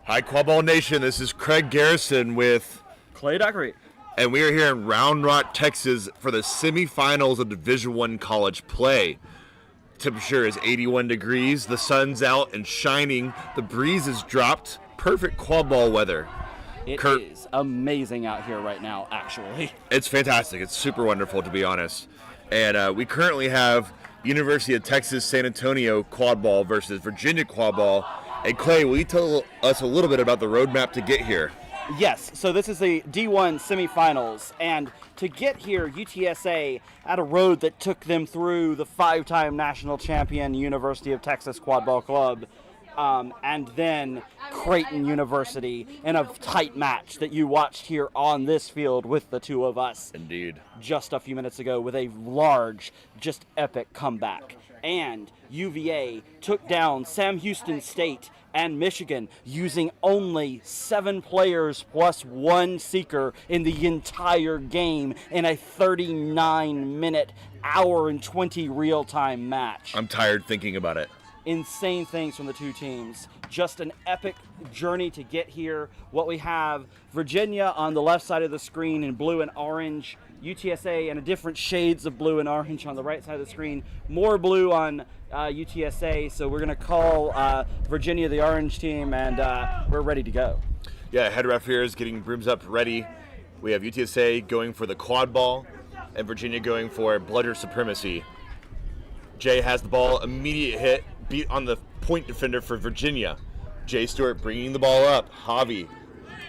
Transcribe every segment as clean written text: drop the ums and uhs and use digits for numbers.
Hi, Quadball Nation. This is Craig Garrison with Clay Dockery. And we are here in Round Rock, Texas for the semifinals of Division I college play. Temperature is 81 degrees. The sun's out and shining. The breeze has dropped. Perfect quadball weather. It is amazing out here right now, actually. It's fantastic. It's super wonderful, to be honest. And we currently have University of Texas San Antonio quadball versus Virginia quadball. And Clay, will you tell us a little bit about the roadmap to get here? Yes, so this is the D1 semifinals, and to get here, UTSA had a road that took them through the 5-time national champion University of Texas Quadball Club, and then Creighton University in a tight match that you watched here on this field with the two of us. Indeed. Just a few minutes ago with a large, just epic comeback. And UVA took down Sam Houston State and Michigan using only 7 players plus 1 seeker in the entire game in a 39-minute, hour and 20 real-time match. I'm tired thinking about it. Insane things from the two teams. Just an epic journey to get here. What we have, Virginia on the left side of the screen in blue and orange, UTSA in different shades of blue and orange on the right side of the screen, more blue on UTSA, so we're going to call Virginia the orange team, and we're ready to go. Yeah, head ref here is getting brooms up ready. We have UTSA going for the quad ball and Virginia going for bludger supremacy. Jay has the ball, immediate hit, beat on the point defender for Virginia. Jay Stewart bringing the ball up. Javi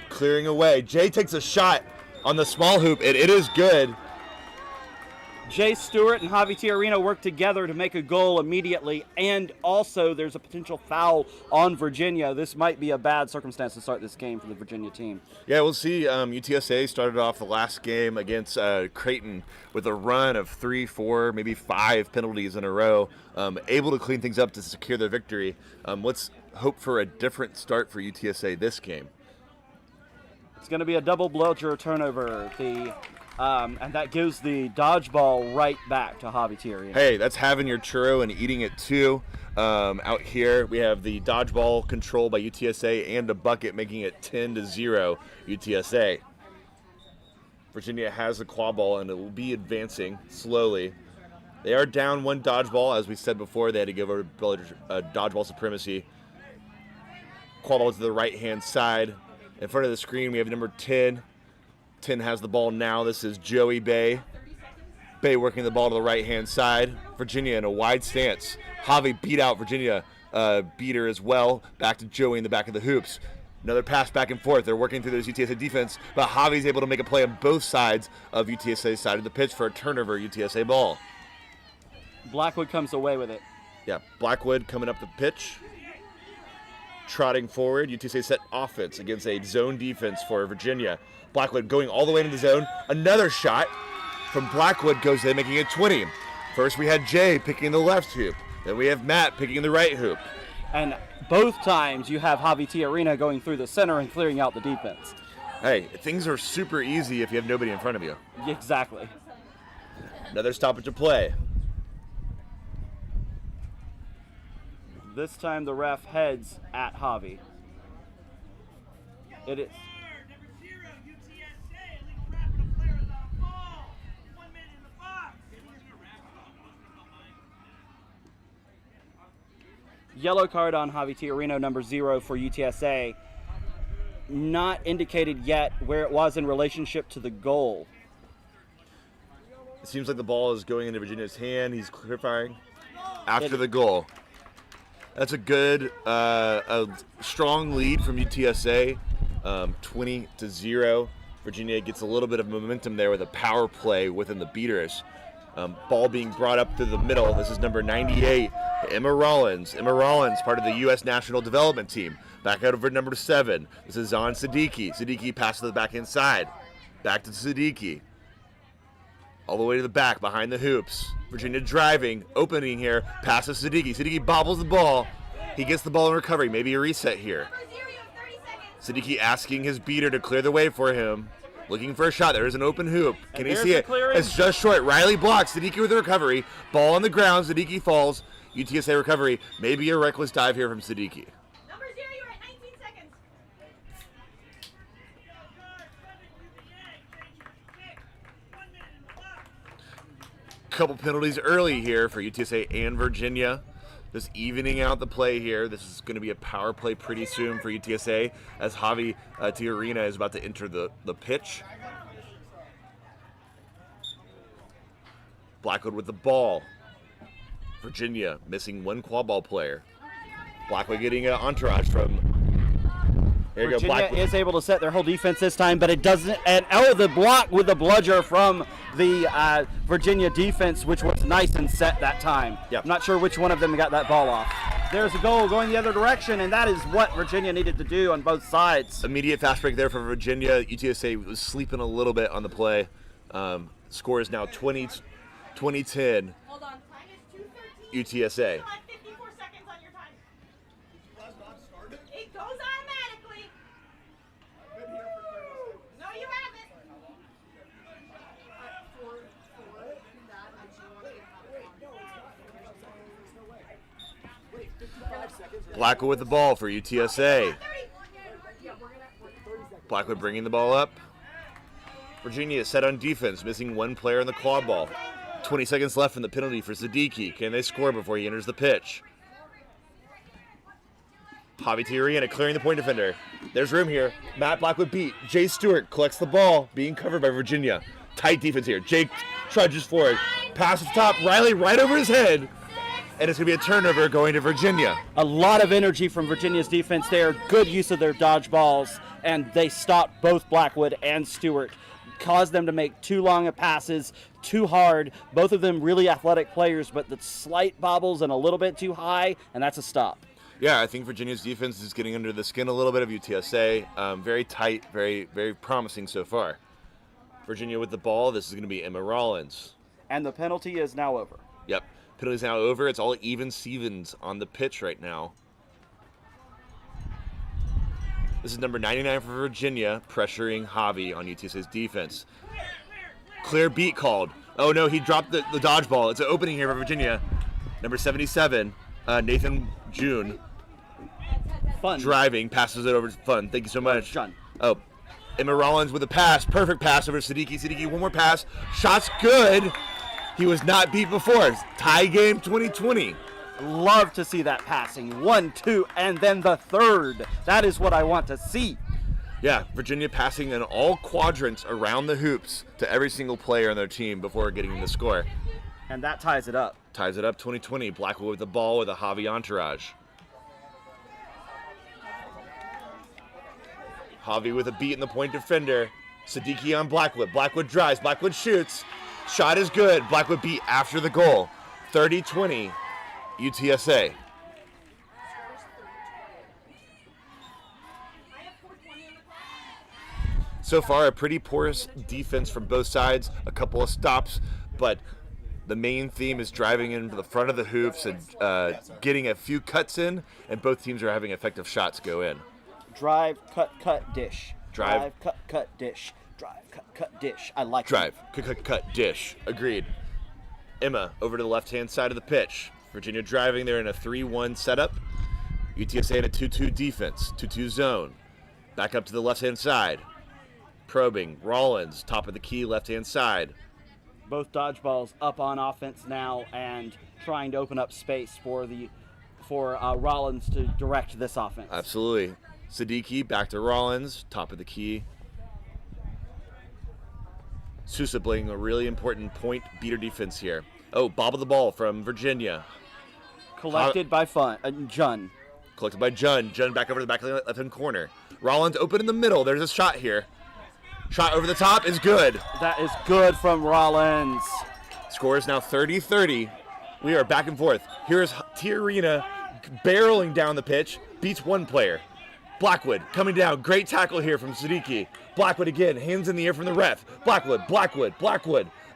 clearing away. Jay takes a shot on the small hoop, and it is good. Jay Stewart and Javi Tiarino work together to make a goal immediately, and also there's a potential foul on Virginia. This might be a bad circumstance to start this game for the Virginia team. Yeah, we'll see. UTSA started off the last game against Creighton with a run of 3, 4, maybe 5 penalties in a row, able to clean things up to secure their victory. Let's hope for a different start for UTSA this game. It's going to be a double bludger turnover. And that gives the dodgeball right back to Javi Tiarino. Hey, that's having your churro and eating it too. Out here, we have the dodgeball control by UTSA and a bucket, making it 10-0 UTSA. Virginia has the quad ball, and it will be advancing slowly. They are down 1 dodgeball. As we said before, they had to give over dodgeball supremacy. Quad ball to the right-hand side. In front of the screen, we have number 10. 10 has the ball now. This is Joey Bay. Bay working the ball to the right-hand side. Virginia in a wide stance. Javi beat out Virginia, beater as well. Back to Joey in the back of the hoops. Another pass back and forth. They're working through this UTSA defense, but Javi's able to make a play on both sides of UTSA's side of the pitch for a turnover UTSA ball. Blackwood comes away with it. Yeah, Blackwood coming up the pitch. Trotting forward. UTSA set offense against a zone defense for Virginia. Blackwood going all the way into the zone. Another shot from Blackwood goes in, making it 20. First we had Jay picking the left hoop. Then we have Matt picking the right hoop. And both times you have Javi Tiarino going through the center and clearing out the defense. Hey, things are super easy if you have nobody in front of you. Exactly. Another stoppage of play. This time the ref heads at Javi. It is. Yellow card on Javi Tiarino, number 0 for UTSA. Not indicated yet where it was in relationship to the goal. It seems like the ball is going into Virginia's hand. He's clear firing after the goal. That's a good, a strong lead from UTSA, 20-0. Virginia gets a little bit of momentum there with a power play within the beaters. Ball being brought up through the middle. This is number 98, Emma Rollins. Emma Rollins, part of the U.S. National Development Team. Back out over number 7. This is on Siddiqui. Siddiqui passes to the back inside. Back to Siddiqui. All the way to the back, behind the hoops. Virginia driving, opening here, passes Siddiqui. Siddiqui bobbles the ball. He gets the ball in recovery. Maybe a reset here. Siddiqui asking his beater to clear the way for him. Looking for a shot. There is an open hoop. Can he see it? It's just short. Riley blocks. Siddiqui with the recovery. Ball on the ground. Siddiqui falls. UTSA recovery. Maybe a reckless dive here from Siddiqui. Number 0, you're at 19 seconds. couple penalties early here for UTSA and Virginia. Just evening out the play here. This is going to be a power play pretty soon for UTSA as Javi Tiarina is about to enter the pitch. Blackwood with the ball. Virginia missing one quad-ball player. Blackwood getting an entourage from... There you go, Virginia Blackwood. is able to set their whole defense this time, but it doesn't. And the block with the bludger from the Virginia defense, which was nice and set that time. Yep. I'm not sure which one of them got that ball off. There's a goal going the other direction, and that is what Virginia needed to do on both sides. Immediate fast break there for Virginia. UTSA was sleeping a little bit on the play. Score is now 20-10 Hold on. Time is 2:13. UTSA. You have 54 seconds on your time. It goes automatically. No, you haven't. Blackwood with the ball for UTSA. Blackwood bringing the ball up. Virginia is set on defense, missing one player in the quad ball. 20 seconds left in the penalty for Siddiqui. Can they score before he enters the pitch? Javi Tiarina clearing the point defender. There's room here. Matt Blackwood beat. Jay Stewart collects the ball, being covered by Virginia. Tight defense here. Jake trudges forward. Pass at the top. Riley right over his head. And it's going to be a turnover going to Virginia. A lot of energy from Virginia's defense there. Good use of their dodgeballs, and they stopped both Blackwood and Stewart. Caused them to make too long of passes, too hard. Both of them really athletic players, but the slight bobbles and a little bit too high, and that's a stop. Yeah, I think Virginia's defense is getting under the skin a little bit of UTSA. Very tight, very, very promising so far. Virginia with the ball. This is going to be Emma Rollins. And the penalty is now over. Yep. Penalty's now over. It's all even Stevens on the pitch right now. This is number 99 for Virginia, pressuring Javi on UTSA's defense. Clear beat called. Oh no, he dropped the dodgeball. It's an opening here for Virginia. Number 77, Nathan June. Fun. Driving, passes it over to Fun. Thank you so much. John. Oh, Emma Rollins with a pass. Perfect pass over to Siddiqui. Siddiqui, one more pass. Shot's good. He was not beat before. Tie game 2020. Love to see that passing. 1, 2, and then the third. That is what I want to see. Yeah, Virginia passing in all quadrants around the hoops to every single player on their team before getting the score. And that ties it up. Ties it up 2020. Blackwood with the ball with a Javi entourage. Javi with a beat in the point defender. Siddiqui on Blackwood. Blackwood drives. Blackwood shoots. Shot is good. Blackwood beat after the goal. 30-20 UTSA. So far, a pretty porous defense from both sides. A couple of stops, but the main theme is driving into the front of the hoops and getting a few cuts in, and both teams are having effective shots go in. Drive, cut, dish. Drive. Cut, dish. Drive, cut, dish. I like Drive, cut, dish. Agreed. Emma over to the left-hand side of the pitch. Virginia driving there in a 3-1 setup. UTSA in a 2-2 defense, 2-2 zone. Back up to the left-hand side. Probing. Rollins, top of the key, left-hand side. Both dodgeballs up on offense now and trying to open up space for Rollins to direct this offense. Absolutely. Siddiqui back to Rollins, top of the key. Sousa playing a really important point beater defense here. Oh, bobble the ball from Virginia. Collected by Jun. Collected by Jun. Jun back over to the back of the left-hand corner. Rollins open in the middle. There's a shot here. Shot over the top is good. That is good from Rollins. Score is now 30-30. We are back and forth. Here's Tiarina barreling down the pitch. Beats one player. Blackwood coming down. Great tackle here from Siddiqui. Blackwood again. Hands in the air from the ref. Blackwood.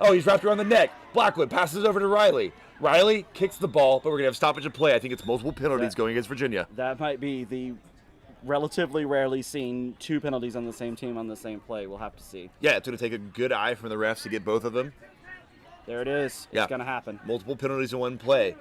Oh, he's wrapped around the neck. Blackwood passes over to Riley. Riley kicks the ball, but we're going to have stoppage of play. I think it's multiple penalties going against Virginia. That might be the relatively rarely seen two penalties on the same team on the same play. We'll have to see. Yeah, it's going to take a good eye from the refs to get both of them. There it is. Yeah. It's going to happen. Multiple penalties in one play.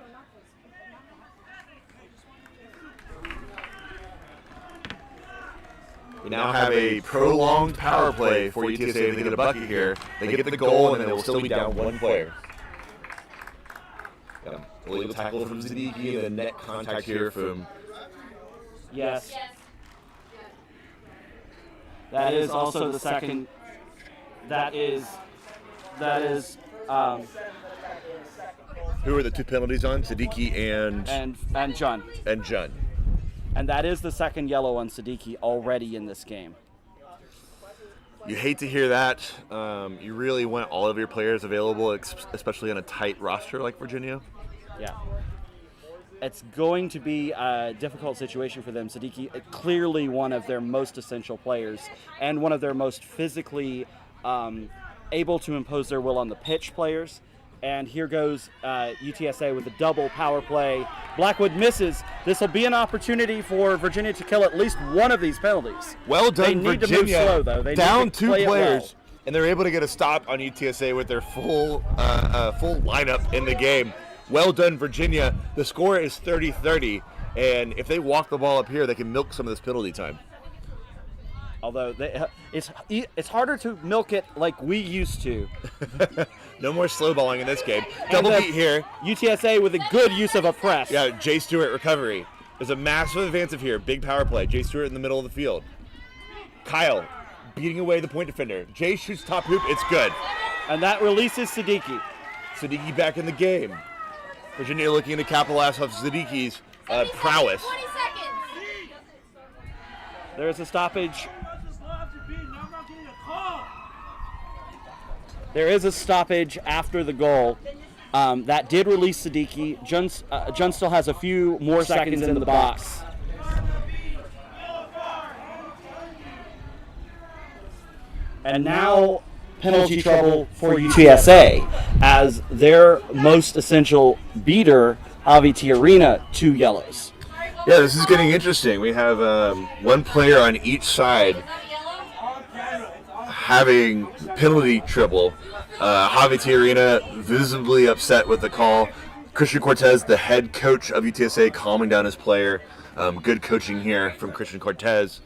We now have a prolonged power play for UTSA to get a bucket here. They get the goal, and then they will still be down one player. illegal tackle from Zadiki, and then net contact here from. Yes. That is also the second. That is. Who are the two penalties on? Zadiki and Jun. And Jun. And that is the second yellow on Siddiqui already in this game. You hate to hear that. You really want all of your players available, especially on a tight roster like Virginia. Yeah. It's going to be a difficult situation for them. Siddiqui, clearly one of their most essential players and one of their most physically able to impose their will on the pitch players. And here goes UTSA with a double power play. Blackwood misses. This will be an opportunity for Virginia to kill at least one of these penalties. Well done, They need Virginia. to move slow, though. They down need to two play it players, well. and they're able to get a stop on UTSA with their full lineup in the game. Well done, Virginia. The score is 30-30, and if they walk the ball up here, they can milk some of this penalty time. Although it's harder to milk it like we used to. No more slow balling in this game. Double beat here. UTSA with a good use of a press. Yeah, Jay Stewart recovery. There's a massive advance here. Big power play. Jay Stewart in the middle of the field. Kyle beating away the point defender. Jay shoots top hoop. It's good. And that releases Siddiqui. Siddiqui back in the game. Virginia looking to capitalize off Siddiqui's prowess. 20 seconds. There's a stoppage. There is a stoppage after the goal. That did release Siddiqui. Jun still has a few more seconds in the box. And now penalty trouble for UTSA as their most essential beater, Javi Tiarina, 2 yellows. Yeah, this is getting interesting. We have one player on each side having penalty trouble. Javi Tiarina visibly upset with the call. Christian Cortez, the head coach of UTSA, calming down his player. Good coaching here from Christian Cortez.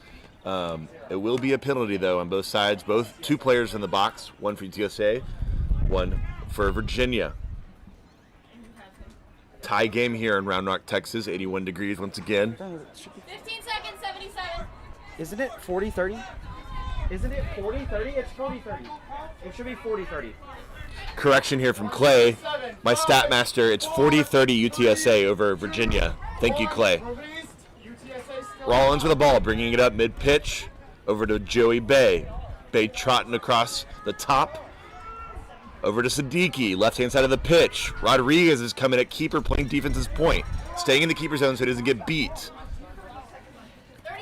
It will be a penalty, though, on both sides. Both 2 players in the box, one for UTSA, one for Virginia. Tie game here in Round Rock, Texas, 81 degrees once again. 15 seconds, 77. Isn't it 40-30? Isn't it 40-30? It's 40-30. It should be 40-30. Correction here from Clay. My stat master, it's 40-30 UTSA over Virginia. Thank you, Clay. Rollins with the ball, bringing it up mid-pitch over to Joey Bay. Bay trotting across the top. Over to Siddiqui, left-hand side of the pitch. Rodriguez is coming at keeper, playing defense's point. Staying in the keeper zone so he doesn't get beat.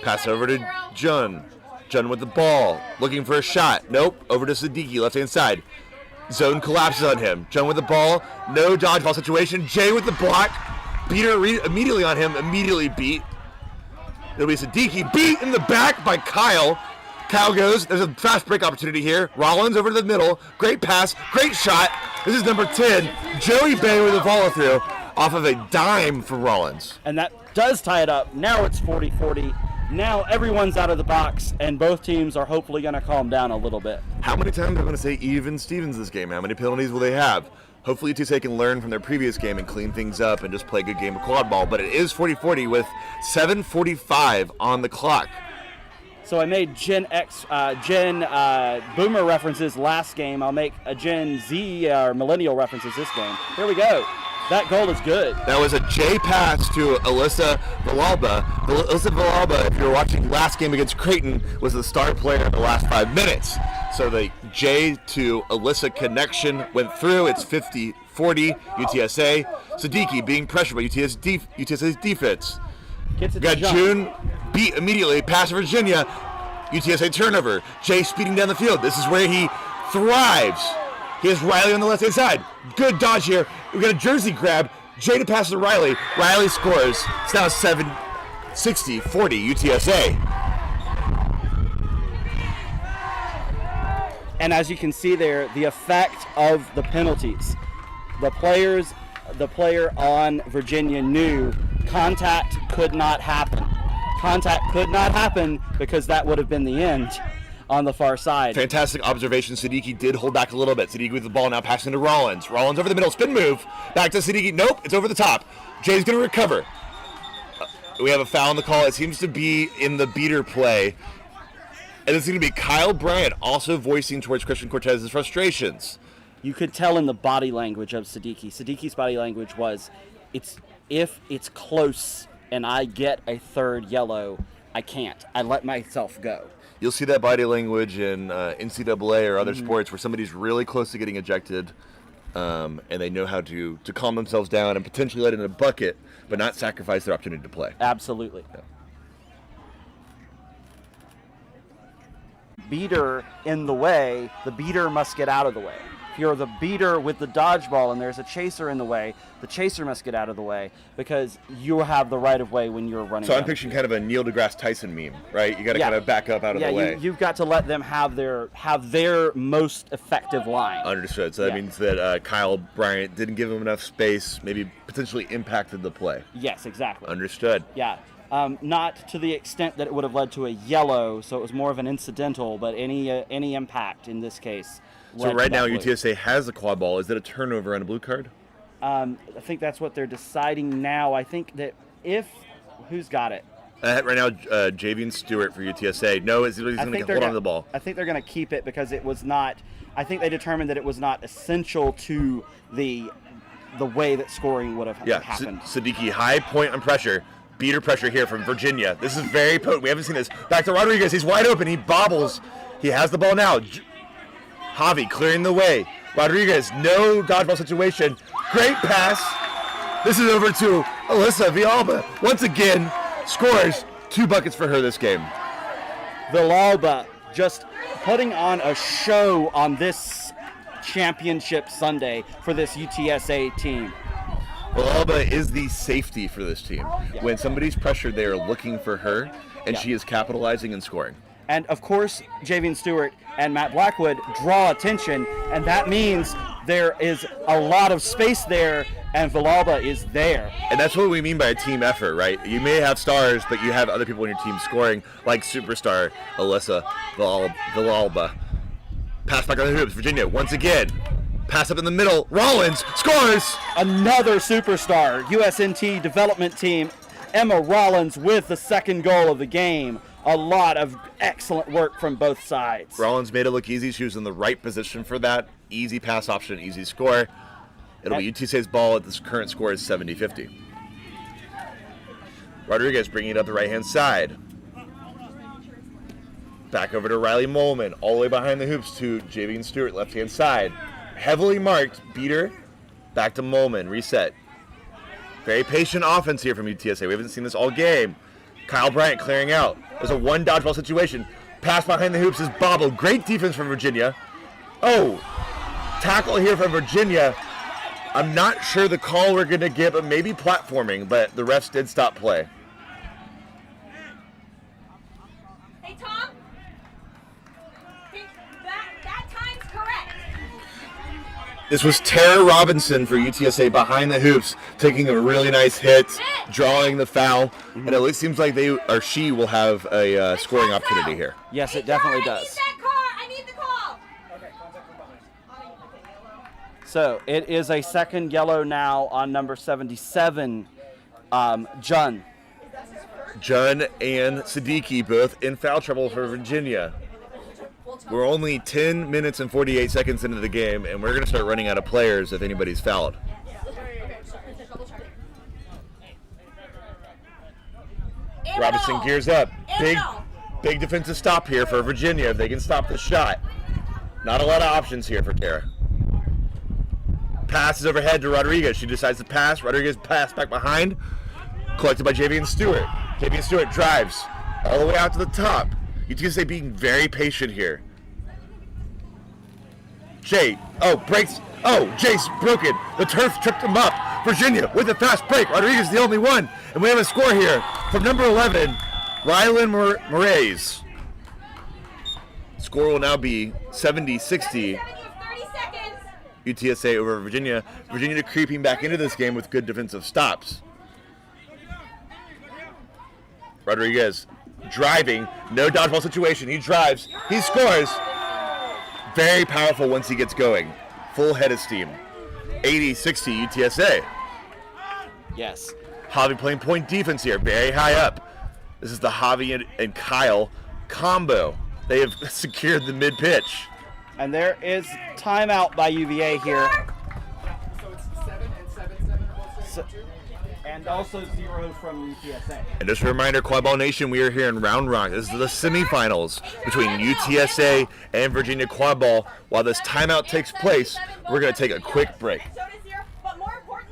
Pass over to Jun. Jun with the ball, looking for a shot. Nope, over to Siddiqui, left-hand side. Zone collapses on him. Jun with the ball, no dodgeball situation. Jay with the block. Beater immediately on him, immediately beat. It'll be Siddiqui, beat in the back by Kyle. Kyle goes, there's a fast break opportunity here. Rollins over to the middle, great pass, great shot. This is number 10, Joey Bay with a follow-through off of a dime for Rollins. And that does tie it up. Now it's 40-40. Now everyone's out of the box, and both teams are hopefully going to calm down a little bit. How many times am I going to say even Stevens this game? How many penalties will they have? Hopefully UTSA can learn from their previous game and clean things up and just play a good game of quad ball. But it is 40-40 with 7:45 on the clock. So I made Gen Boomer references last game. I'll make a Gen Z or Millennial references this game. Here we go. That goal is good. That was a J pass to Alyssa Villalba. Alyssa Villalba, if you were watching last game against Creighton, was the star player in the last 5 minutes. So the J to Alyssa connection went through. It's 50-40 UTSA. Siddiqui being pressured by UTSA's defense. Gets it Got to jump. June beat immediately. Pass to Virginia. UTSA turnover. Jay speeding down the field. This is where he thrives. He has Riley on the left-hand side. Good dodge here. We got a jersey grab. Jay to pass to Riley. Riley scores. It's now 60-40 UTSA. And as you can see there, the effect of the penalties. The player on Virginia knew contact could not happen. Contact could not happen because that would have been the end. on the far side. Fantastic observation. Siddiqui did hold back a little bit. Siddiqui with the ball now passing to Rollins. Rollins over the middle, spin move. Back to Siddiqui. Nope, it's over the top. Jay's going to recover. We have a foul on the call. It seems to be in the beater play. And it's going to be Kyle Bryant also voicing towards Christian Cortez's frustrations. You could tell in the body language of Siddiqui. Siddiqui's body language was, if it's close and I get a third yellow, I can't. I let myself go. You'll see that body language in NCAA or other sports where somebody's really close to getting ejected, and they know how to calm themselves down and potentially let in a bucket, but not sacrifice their opportunity to play. Absolutely. Yeah. Beater in the way, the beater must get out of the way. If you're the beater with the dodgeball and there's a chaser in the way, the chaser must get out of the way because you have the right of way when you're running. So I'm picturing kind of a Neil deGrasse Tyson meme, right? You got to kind of back up out of the way. You've got to let them have their most effective line. Understood. So that means that Kyle Bryant didn't give him enough space, maybe potentially impacted the play. Yes, exactly. Understood. Yeah. Not to the extent that it would have led to a yellow, so it was more of an incidental, but any impact in this case. So right now UTSA has the quad ball. Is that a turnover on a blue card? I think that's what they're deciding now. I think that who's got it? Right now, Javian Stewart for UTSA. No, he's going to hold on to the ball. I think they're going to keep it because it was not. I think they determined that it was not essential to the way that scoring would have happened. Siddiqui, high point on pressure. Beater pressure here from Virginia. This is very potent. We haven't seen this. Back to Rodriguez. He's wide open. He bobbles. He has the ball now. Javi clearing the way. Rodriguez, no dodgeball situation. Great pass. This is over to Alyssa Villalba. Once again, scores 2 buckets for her this game. Villalba just putting on a show on this championship Sunday for this UTSA team. Villalba is the safety for this team. When somebody's pressured, they are looking for her, and she is capitalizing and scoring. And of course, Javian Stewart and Matt Blackwood draw attention, and that means there is a lot of space there, and Villalba is there. And that's what we mean by a team effort, right? You may have stars, but you have other people in your team scoring, like superstar Alyssa Villalba. Pass back on the hoops, Virginia, once again. Pass up in the middle, Rollins scores! Another superstar, USNT development team, Emma Rollins with the second goal of the game. A lot of excellent work from both sides. Rollins made it look easy. She was in the right position for that. Easy pass option, easy score. It'll be UTSA's ball. This current score is 70-50. Rodriguez bringing it up the right-hand side. Back over to Riley Molman. All the way behind the hoops to Javian Stewart, left-hand side. Heavily marked. Beater. Back to Molman. Reset. Very patient offense here from UTSA. We haven't seen this all game. Kyle Bryant clearing out. There's a one dodgeball situation. Pass behind the hoops is bobbled. Great defense from Virginia. Oh, tackle here from Virginia. I'm not sure the call we're going to get, but maybe platforming, but the refs did stop play. Hey, Tom. That time's correct. This was Tara Robinson for UTSA behind the hoops, taking a really nice hit, drawing the foul, and it seems like she will have a scoring opportunity here. Yes, it definitely does. I need the call. Okay, contact from behind. So it is a second yellow now on number 77, Jun. Jun and Siddiqui both in foul trouble for Virginia. We're only 10 minutes and 48 seconds into the game, and we're going to start running out of players if anybody's fouled. Robinson gears up. Big defensive stop here for Virginia if they can stop the shot. Not a lot of options here for Tara. Passes overhead to Rodriguez. She decides to pass. Rodriguez pass back behind. Collected by Javian Stewart. Javian Stewart drives all the way out to the top. UTSA being very patient here. Breaks. Jace broken. The turf tripped him up. Virginia with a fast break. Rodriguez the only one. And we have a score here from number 11, Rylan Moraes. Score will now be 70-60. UTSA over Virginia. Virginia creeping back into this game with good defensive stops. Rodriguez driving, no dodgeball situation. He drives, he scores. Very powerful once he gets going. Full head of steam. 80-60 UTSA. Yes. Javi playing point defense here, very high up. This is the Javi and Kyle combo. They have secured the mid-pitch. And there is timeout by UVA here. So it's 7 and 7, And also 0 from UTSA. And just a reminder, Quadball Nation, we are here in Round Rock. This is the semifinals between UTSA and Virginia Quadball. While this timeout takes place, we're going to take a quick break. But more importantly,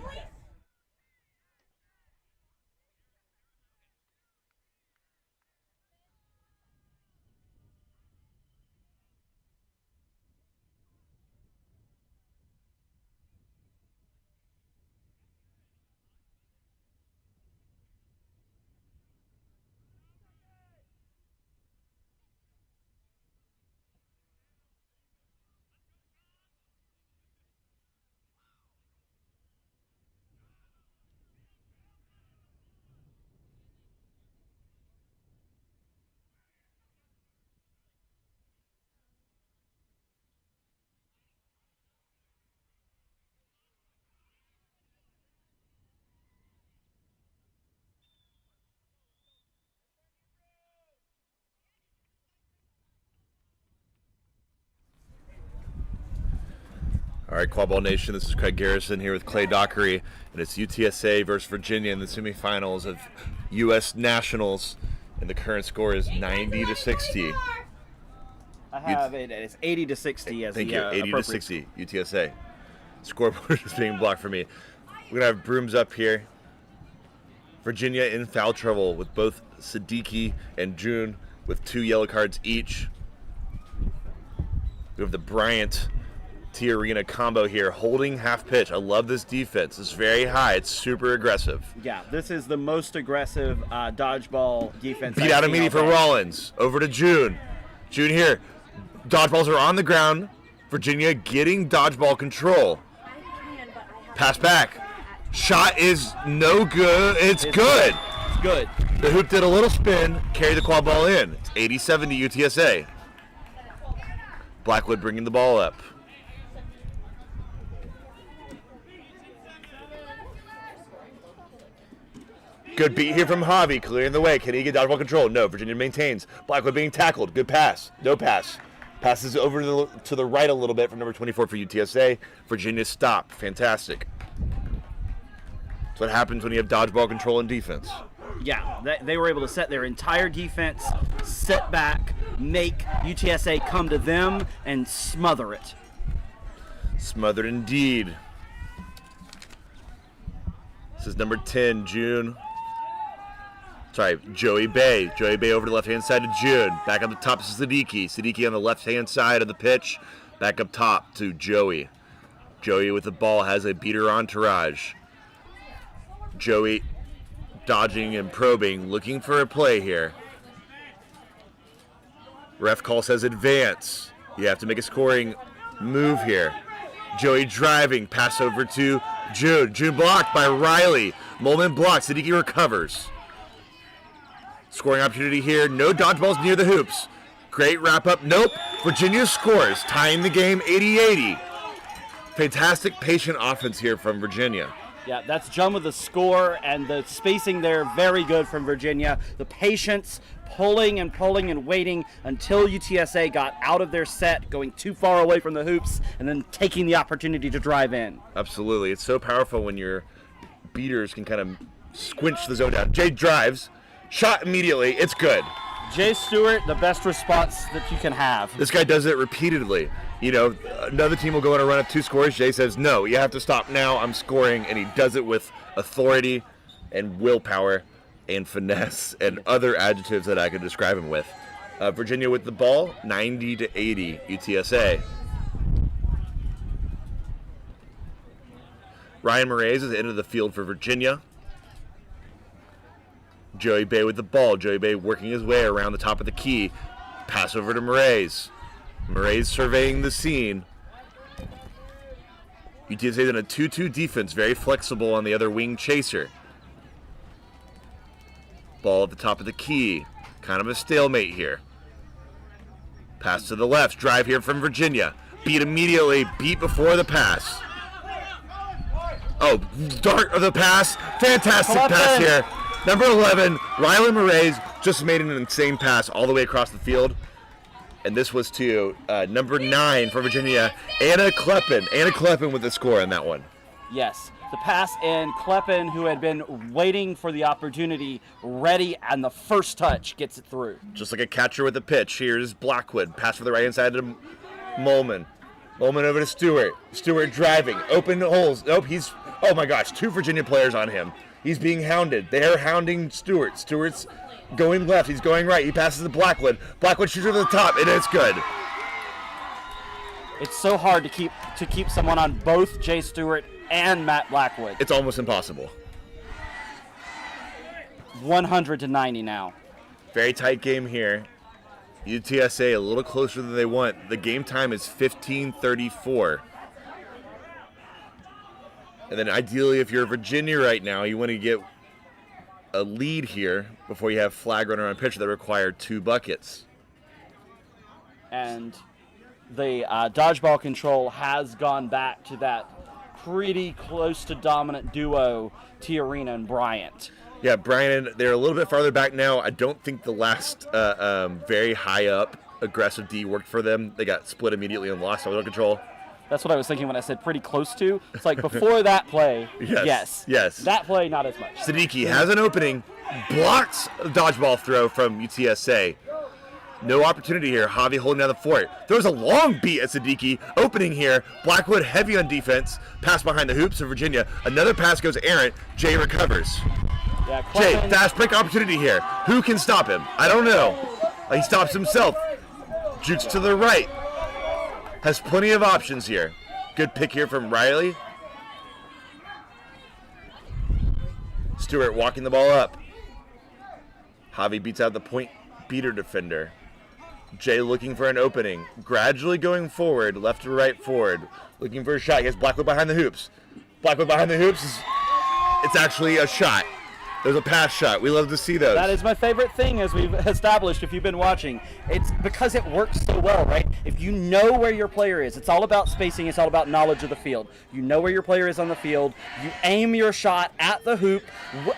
All right, Quadball Nation, this is Craig Garrison here with Clay Dockery, and it's UTSA versus Virginia in the semifinals of U.S. Nationals, and the current score is 90-60. I have it as 80-60 as Thank the you, 80 to appropriate 60 UTSA. Scoreboard is being blocked for me. We're gonna have brooms up here. Virginia in foul trouble with both Siddiqui and June with 2 yellow cards each. We have the Bryant T Arena combo here, holding half pitch. I love this defense. It's very high. It's super aggressive. Yeah, this is the most aggressive dodgeball defense. Beat out immediately for Rollins. Over to June. June here. Dodgeballs are on the ground. Virginia getting dodgeball control. Pass back. Shot is no good. It's good. It's good. The hoop did a little spin, carried the quad ball in. It's 87 to UTSA. Blackwood bringing the ball up. Good beat here from Javi, clearing the way. Can he get dodgeball control? No. Virginia maintains. Blackwood being tackled. Good pass. No pass. Passes over to the right a little bit from number 24 for UTSA. Virginia stop. Fantastic. That's what happens when you have dodgeball control and defense. Yeah, they were able to set their entire defense, sit back, make UTSA come to them, and smother it. Smothered indeed. This is number 10, June. Sorry, Joey Bay. Joey Bay over to the left-hand side to June. Back up the top to Siddiqui. Siddiqui on the left-hand side of the pitch. Back up top to Joey. Joey with the ball has a beater entourage. Joey dodging and probing, looking for a play here. Ref call says advance. You have to make a scoring move here. Joey driving, pass over to June. June blocked by Riley. Molman blocks. Siddiqui recovers. Scoring opportunity here. No dodgeballs near the hoops. Great wrap up. Nope. Virginia scores, tying the game 80-80. Fantastic patient offense here from Virginia. Yeah, that's John with the score, and the spacing there, very good from Virginia. The patience, pulling and waiting until UTSA got out of their set, going too far away from the hoops, and then taking the opportunity to drive in. Absolutely. It's so powerful when your beaters can kind of squinch the zone down. Jay drives, shot immediately. It's good. Jay Stewart, the best response that you can have. This guy does it repeatedly. You know, another team will go on a run of 2 scores. Jay says, no, you have to stop now. I'm scoring. And he does it with authority and willpower and finesse and other adjectives that I could describe him with. Virginia with the ball, 90-80 UTSA. Ryan Moraes is at the end of the field for Virginia. Joey Bay with the ball. Joey Bay working his way around the top of the key. Pass over to Moraes. Moraes surveying the scene. UTSA in a 2-2 defense, very flexible on the other wing chaser. Ball at the top of the key. Kind of a stalemate here. Pass to the left. Drive here from Virginia. Beat immediately. Beat before the pass. Oh, dart of the pass. Fantastic pass here. Number 11, Riley Moraes just made an insane pass all the way across the field. And this was to number 9 for Virginia, Anna Kleppen. Anna Kleppen with the score on that one. Yes, the pass, and Kleppen, who had been waiting for the opportunity, ready, and the first touch gets it through. Just like a catcher with a pitch. Here's Blackwood. Pass for the right-hand side to Molman. Molman over to Stewart. Stewart driving. Open holes. Nope, oh my gosh, 2 Virginia players on him. He's being hounded. They're hounding Stewart. Stewart's going left. He's going right. He passes to Blackwood. Blackwood shoots over the top, and it's good. It's so hard to keep someone on both Jay Stewart and Matt Blackwood. It's almost impossible. 100-90 now. Very tight game here. UTSA a little closer than they want. The game time is 15:34. And then ideally, if you're Virginia right now, you want to get a lead here before you have flag runner on pitch that require 2 buckets. And the dodgeball control has gone back to that pretty close to dominant duo, Tiarina and Bryant. Yeah, Brian, they're a little bit farther back now. I don't think the last very high up aggressive D worked for them. They got split immediately and lost total control. That's what I was thinking when I said pretty close to. It's like before that play, yes. That play, not as much. Siddiqui has an opening, blocks the dodgeball throw from UTSA. No opportunity here. Javi holding down the fort. Throws a long beat at Siddiqui. Opening here. Blackwood heavy on defense. Pass behind the hoops of Virginia. Another pass goes errant. Jay recovers. Yeah, Jay, fast break opportunity here. Who can stop him? I don't know. He stops himself. Jukes to the right. Has plenty of options here. Good pick here from Riley. Stewart walking the ball up. Javi beats out the point beater defender. Jay looking for an opening. Gradually going forward, left to right forward. Looking for a shot. He has Blackwood behind the hoops. Blackwood behind the hoops. It's actually a shot. There's a pass shot. We love to see those. That is my favorite thing, as we've established if you've been watching. It's because it works so well, right? If you know where your player is, it's all about spacing, it's all about knowledge of the field. You know where your player is on the field, you aim your shot at the hoop,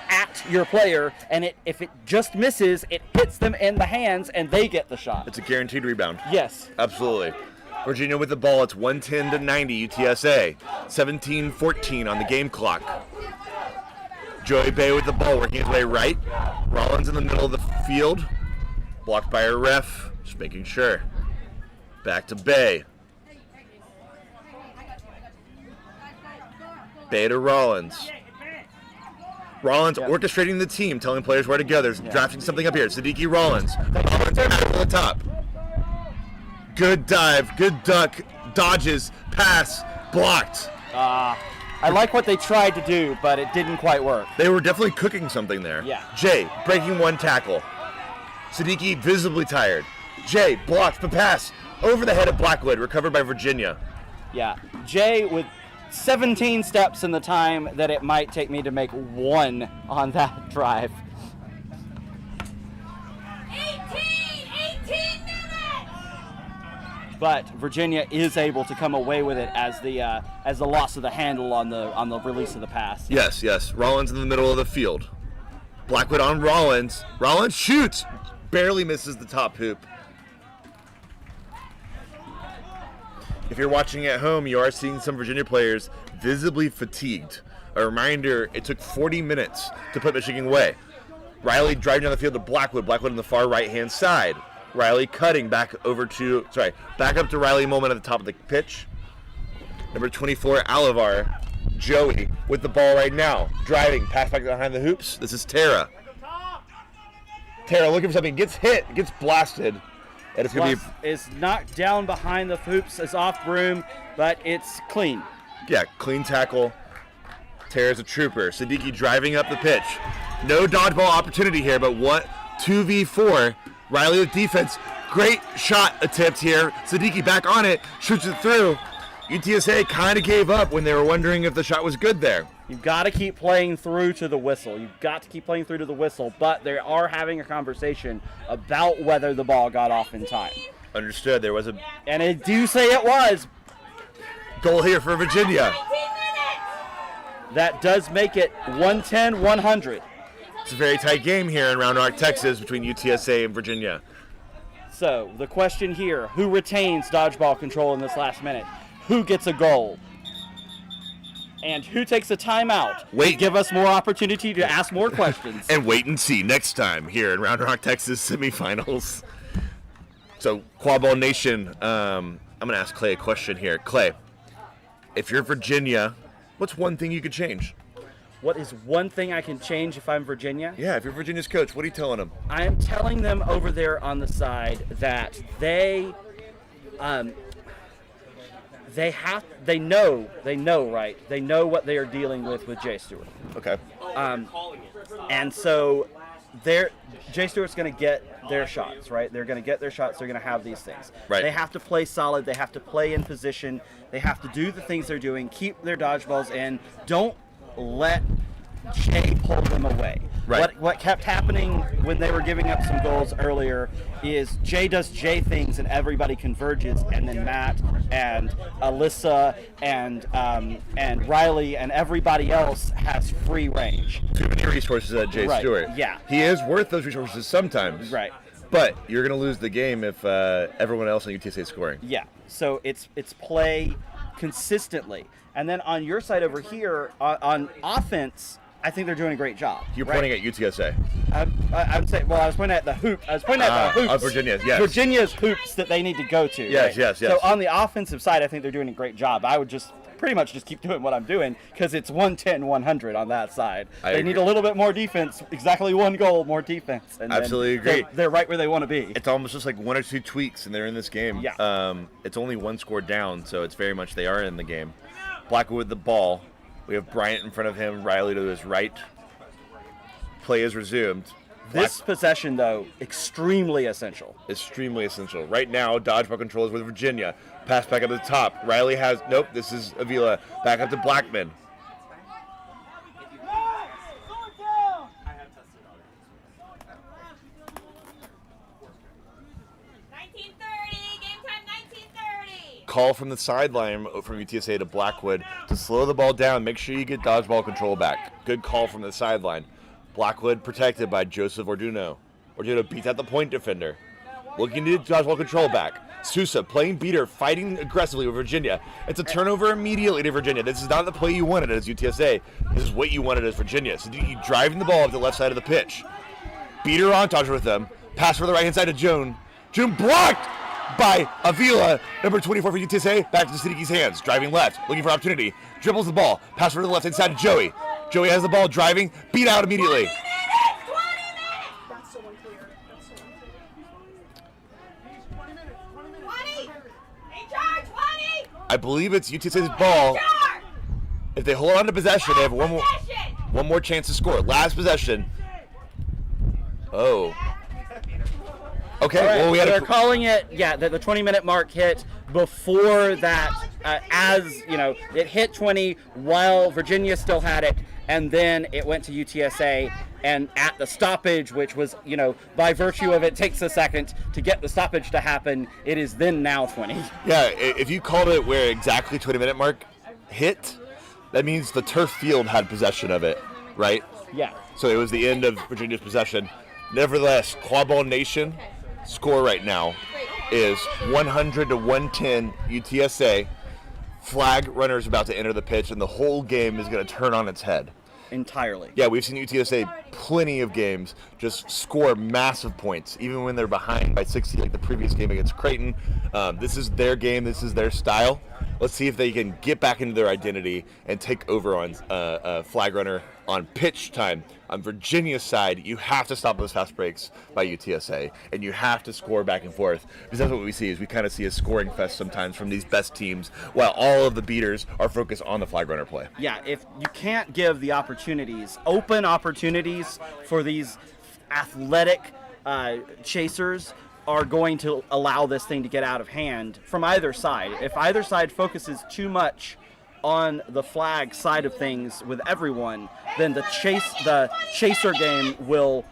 at your player, and if it just misses, it hits them in the hands, and they get the shot. It's a guaranteed rebound. Yes. Absolutely. Virginia with the ball. It's 110-90 UTSA. 17-14 on the game clock. Joey Bay with the ball, working his way right. Rollins in the middle of the field. Blocked by a ref. Just making sure. Back to Bay. Bay to Rollins. Rollins orchestrating the team, telling players where to go. There's drafting something up here. Siddiqui Rollins. Rollins back to the top. Good dive, good duck, dodges, pass, blocked. I like what they tried to do, but it didn't quite work. They were definitely cooking something there. Yeah. Jay breaking one tackle. Siddiqui visibly tired. Jay blocks the pass over the head of Blackwood, recovered by Virginia. Yeah, Jay with 17 steps in the time that it might take me to make one on that drive. 18 minutes! But Virginia is able to come away with it as the loss of the handle on the release of the pass. Yes. Rollins in the middle of the field. Blackwood on Rollins. Rollins shoots. Barely misses the top hoop. If you're watching at home, you are seeing some Virginia players visibly fatigued. A reminder, it took 40 minutes to put Michigan away. Riley driving down the field to Blackwood. Blackwood on the far right-hand side. Riley cutting back up to Riley Moment at the top of the pitch. Number 24, Alivar. Joey with the ball right now. Driving, pass back behind the hoops. This is Tara. Tara looking for something, gets hit, gets blasted. And it's going to be... is knocked down behind the hoops, is off broom, but it's clean. Yeah, clean tackle. Tara's a trooper. Siddiqui driving up the pitch. No dodgeball opportunity here, but 2v4. Riley with defense. Great shot attempt here. Siddiqui back on it. Shoots it through. UTSA kind of gave up when they were wondering if the shot was good there. You've got to keep playing through to the whistle. But they are having a conversation about whether the ball got off in time. Understood. There was a And I do say it was. goal here for Virginia. That does make it 110-100. It's a very tight game here in Round Rock, Texas, between UTSA and Virginia. So the question here, who retains dodgeball control in this last minute? Who gets a goal? And who takes a timeout? Wait. Give us more opportunity to ask more questions. And wait and see next time here in Round Rock, Texas semifinals. So, Quadball Nation, I'm going to ask Clay a question here. Clay, if you're Virginia, what's one thing you could change? What is one thing I can change if I'm Virginia? Yeah, if you're Virginia's coach, what are you telling them? I am telling them over there on the side that they know, right? They know what they are dealing with Jay Stewart. Okay. And so Jay Stewart's going to get their shots, right? They're going to get their shots. They're going to have these things. Right. They have to play solid. They have to play in position. They have to do the things they're doing. Keep their dodgeballs in. Don't let Jay pull them away. Right. What kept happening when they were giving up some goals earlier is Jay does Jay things and everybody converges, and then Matt and Alyssa and Riley and everybody else has free range. Too many resources at Jay Right, Stewart. yeah. He is worth those resources sometimes. Right. But you're going to lose the game if everyone else on UTSA is scoring. Yeah. So it's play consistently. And then on your side over here, on offense, I think they're doing a great job. You're right? pointing at UTSA. I'm saying, well, I was pointing at the hoop. I was pointing at the hoops. Of Virginia, yes. Virginia's hoops that they need to go to. Yes, right? yes, yes. So on the offensive side, I think they're doing a great job. I would just pretty much just keep doing what I'm doing because it's 110-100 on that side. They need a little bit more defense. Exactly one goal, more defense. And Absolutely then agree. They're right where they want to be. It's almost just like one or two tweaks and they're in this game. Yeah. It's only one score down, so it's very much they are in the game. Blackwood with the ball. We have Bryant in front of him, Riley to his right. Play is resumed. This possession, though, extremely essential. Extremely essential. Right now, dodgeball control is with Virginia. Pass back up to the top. Riley has, nope, this is Avila. Back up to Blackman. Call from the sideline from UTSA to Blackwood to slow the ball down. Make sure you get dodgeball control back. Good call from the sideline. Blackwood protected by Joseph Orduno. Orduno beats out the point defender. Looking to get dodgeball control back. Sousa playing beater, fighting aggressively with Virginia. It's a turnover immediately to Virginia. This is not the play you wanted as UTSA. This is what you wanted as Virginia. So you driving the ball up the left side of the pitch. Beater on touch with them. Pass for the right hand side to Joan. Joan blocked by Avila, number 24 for UTSA, back to Siddiqui's hands, driving left, looking for opportunity, dribbles the ball, pass for the left hand side to Joey. Joey has the ball, driving, beat out immediately. 20 minutes! That's so unclear. That's so unclear. 20 minutes. 20 minutes. 20! In charge, 20! I believe it's UTSA's ball. Charge! If they hold on to possession, they have Possession! one more chance to score. Last possession. Oh. Okay, All right, well, we had they're calling it, the 20-minute mark hit before that, it hit 20 while Virginia still had it, and then it went to UTSA, and at the stoppage, which was, by virtue of it takes a second to get the stoppage to happen, it is then now 20. Yeah, if you called it where exactly 20-minute mark hit, that means the turf field had possession of it, right? Yeah. So it was the end of Virginia's possession. Nevertheless, Quadball Nation score right now is 100-110 UTSA. Flag runners about to enter the pitch, and the whole game is going to turn on its head. Entirely. Yeah, we've seen UTSA plenty of games just score massive points, even when they're behind by 60, like the previous game against Creighton. This is their game. This is their style. Let's see if they can get back into their identity and take over on flag runner on pitch time. On Virginia's side, you have to stop those fast breaks by UTSA, and you have to score back and forth, because that's what we see is we kind of see a scoring fest sometimes from these best teams, while all of the beaters are focused on the flag runner play. Yeah, if you can't give the opportunities, open opportunities for these athletic chasers are going to allow this thing to get out of hand from either side. If either side focuses too much on the flag side of things with everyone, then the chaser game will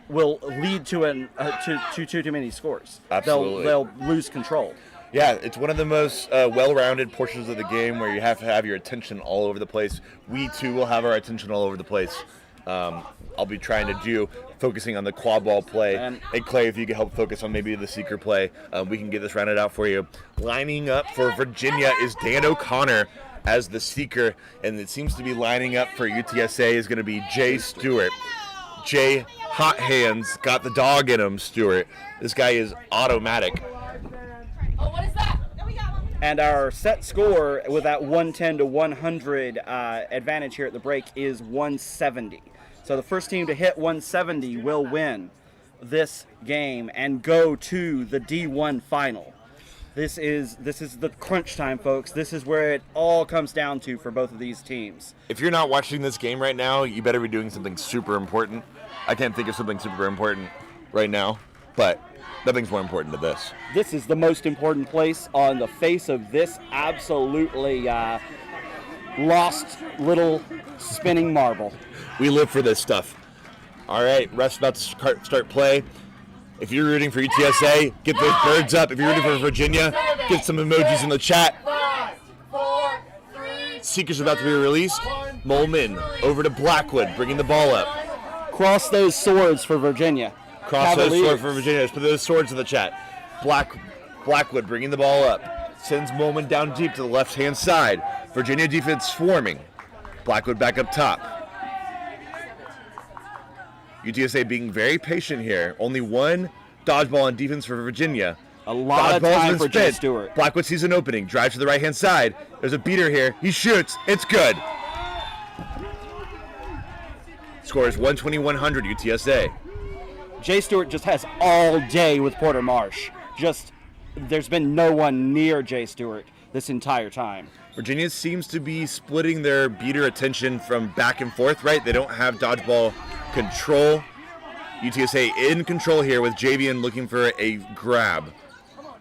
lead to too many scores. Absolutely. They'll lose control. Yeah, it's one of the most well-rounded portions of the game where you have to have your attention all over the place. We, too, will have our attention all over the place. I'll be trying to focusing on the quad ball play. And Clay, if you could help focus on maybe the seeker play, we can get this rounded out for you. Lining up for Virginia is Dan O'Connor as the seeker, and it seems to be lining up for UTSA is going to be Jay Stewart. Jay, hot hands, got the dog in him, Stewart. This guy is automatic. Oh, what is that? And our set score with that 110 to 100 advantage here at the break is 170. So the first team to hit 170 will win this game and go to the D1 final. This is the crunch time, folks. This is where it all comes down to for both of these teams. If you're not watching this game right now, you better be doing something super important. I can't think of something super important right now, but nothing's more important to this. This is the most important place on the face of this absolutely lost little spinning marble. We live for this stuff. All right, ref's about to start play. If you're rooting for UTSA, get those birds up. If you're rooting for Virginia, get some emojis in the chat. 5, 4, 3. Seekers about to be released. Molman over to Blackwood, bringing the ball up. Cross those swords for Virginia. Cross those swords for Virginia. Let's put those swords in the chat. Blackwood bringing the ball up. Sends Molman down deep to the left-hand side. Virginia defense swarming. Blackwood back up top. UTSA being very patient here. Only one dodgeball on defense for Virginia. A lot of time for Jay Stewart. Blackwood sees an opening. Drives to the right-hand side. There's a beater here. He shoots. It's good. Score is 120-100 UTSA. Jay Stewart just has all day with Porter Marsh. There's been no one near Jay Stewart this entire time. Virginia seems to be splitting their beater attention from back and forth, right? They don't have dodgeball control. UTSA in control here with Javian looking for a grab.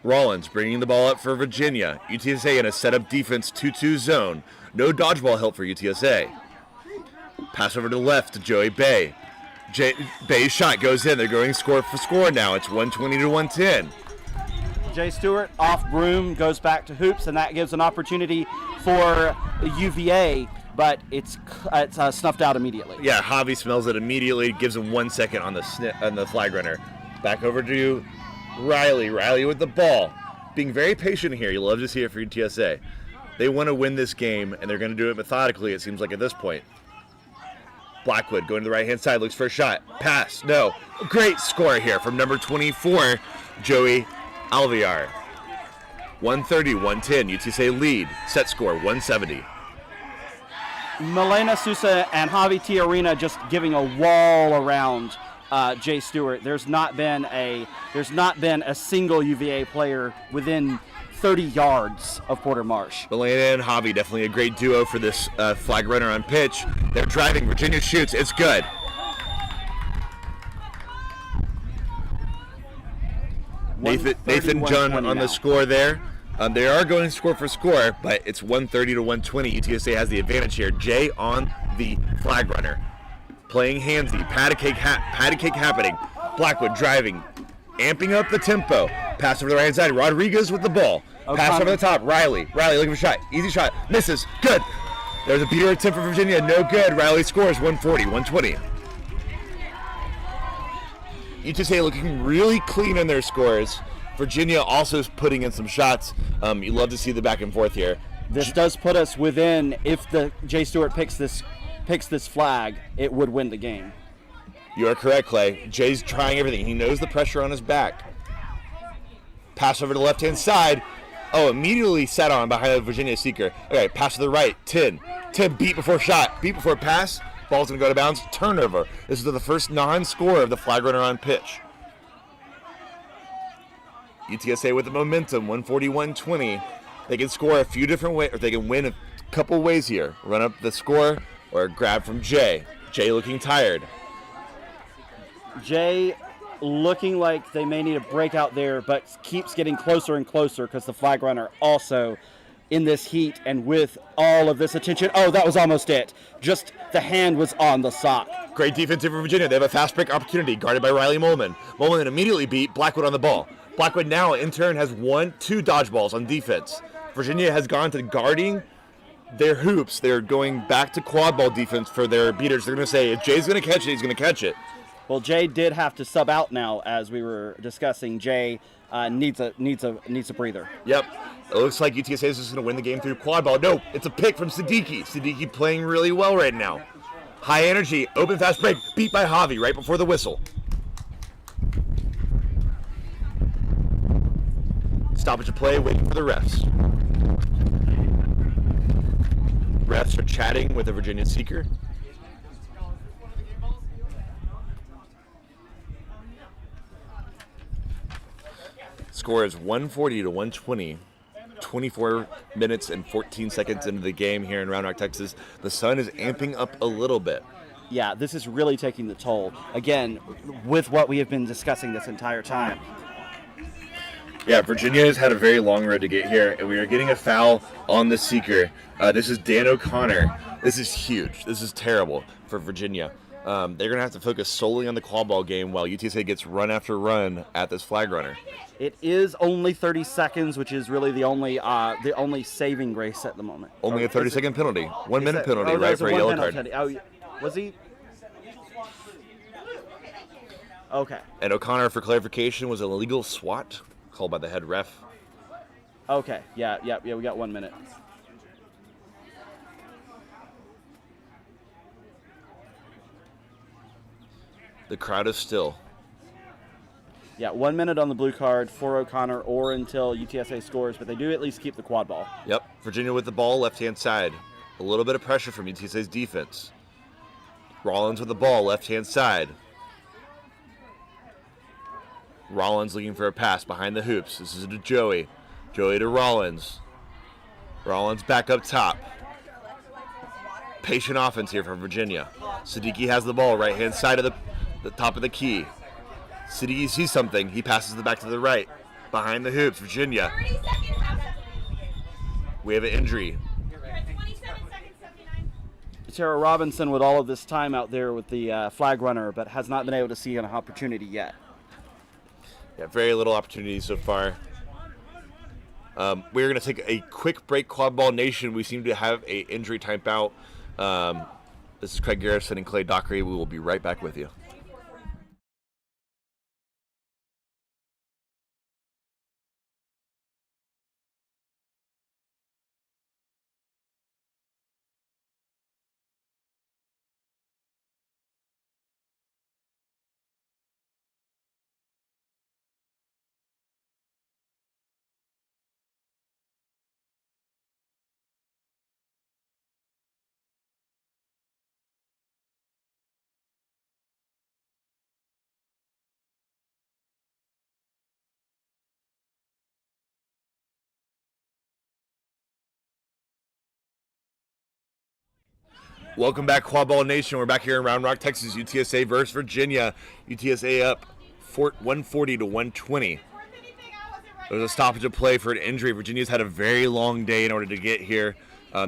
Rollins bringing the ball up for Virginia. UTSA in a set-up defense 2-2 zone. No dodgeball help for UTSA. Pass over to the left to Joey Bay. Bay's shot goes in. They're going score for score now. It's 120 to 110. Jay Stewart off broom, goes back to hoops, and that gives an opportunity for UVA, but it's snuffed out immediately. Yeah, Javi smells it immediately, gives him 1 second on the flag runner. Back over to Riley. Riley with the ball. Being very patient here. You love to see it for UTSA. They want to win this game, and they're going to do it methodically, it seems like, at this point. Blackwood going to the right-hand side, looks for a shot. Pass, no. Great score here from number 24, Joey Alvear. 130-110, UTSA lead. Set score 170. Milena Sousa and Javi Tiarina just giving a wall around Jay Stewart. There's not been a single UVA player within 30 yards of Porter Marsh. Milena and Javi, definitely a great duo for this flag runner on pitch. They're driving. Virginia shoots. It's good. Nathan John on the score there. They are going score for score, but it's 130 to 120. UTSA has the advantage here. Jay on the flag runner. Playing handsy. Patty cake happening. Blackwood driving. Amping up the tempo. Pass over the right side. Rodriguez with the ball. Pass over the top. Riley looking for a shot. Easy shot. Misses. Good. There's a beater attempt for Virginia. No good. Riley scores 140, 120. UTSA looking really clean in their scores. Virginia also putting in some shots. You love to see the back and forth here. This does put us within, if the Jay Stewart picks this flag, it would win the game. You are correct, Clay. Jay's trying everything. He knows the pressure on his back. Pass over to the left-hand side. Oh, immediately sat on behind the Virginia seeker. Okay, pass to the right. 10 beat before shot. Beat before pass. Ball's going to go to bounds. Turnover. This is the first non-score of the flag runner on pitch. UTSA with the momentum, 140-120. They can score a few different ways, or they can win a couple ways here. Run up the score or grab from Jay. Jay looking tired. Jay looking like they may need a breakout there, but keeps getting closer and closer because the flag runner also in this heat and with all of this attention. Oh, that was almost it. Just the hand was on the sock. Great defense for Virginia. They have a fast break opportunity guarded by Riley Molman. Molman immediately beat Blackwood on the ball. Blackwood now in turn has 1-2 dodgeballs on defense. Virginia has gone to guarding their hoops. They're going back to quad ball defense for their beaters. They're going to say, if Jay's going to catch it, he's going to catch it. Well, Jay did have to sub out now, as we were discussing. Jay needs a breather. Yep. It looks like UTSA is just going to win the game through quad ball. No, it's a pick from Siddiqui. Siddiqui playing really well right now. High energy, open fast break, beat by Javi right before the whistle. Stoppage of play, waiting for the refs. Refs are chatting with the Virginia seeker. Score is 140 to 120. 24 minutes and 14 seconds into the game here in Round Rock, Texas. The sun is amping up a little bit. Yeah, this is really taking the toll. Again, with what we have been discussing this entire time. Yeah, Virginia has had a very long road to get here, and we are getting a foul on the seeker. This is Dan O'Connor. This is huge. This is terrible for Virginia. They're going to have to focus solely on the quad ball game while UTSA gets run after run at this flag runner. It is only 30 seconds, which is really the only saving grace at the moment. Only a 30-second penalty. 1 minute penalty, right, for a yellow card. Oh, was he? Okay. And O'Connor, for clarification, was an illegal swat called by the head ref. Okay. Yeah, we got 1 minute. The crowd is still. Yeah, 1 minute on the blue card for O'Connor or until UTSA scores, but they do at least keep the quad ball. Yep, Virginia with the ball, left-hand side. A little bit of pressure from UTSA's defense. Rollins with the ball, left-hand side. Rollins looking for a pass behind the hoops. This is to Joey. Joey to Rollins. Rollins back up top. Patient offense here from Virginia. Siddiqui has the ball, right-hand side of the top of the key. Siddiqui sees something. He passes the back to the right. Behind the hoops, Virginia. We have an injury. Tara Robinson with all of this time out there with the flag runner, but has not been able to see an opportunity yet. Yeah, very little opportunity so far. We're going to take a quick break, Quadball Nation. We seem to have an injury timeout. This is Craig Garrison and Clay Dockery. We will be right back with you. Welcome back, Quadball Nation. We're back here in Round Rock, Texas. UTSA versus Virginia. UTSA up 140 to 120. There's a stoppage of play for an injury. Virginia's had a very long day in order to get here.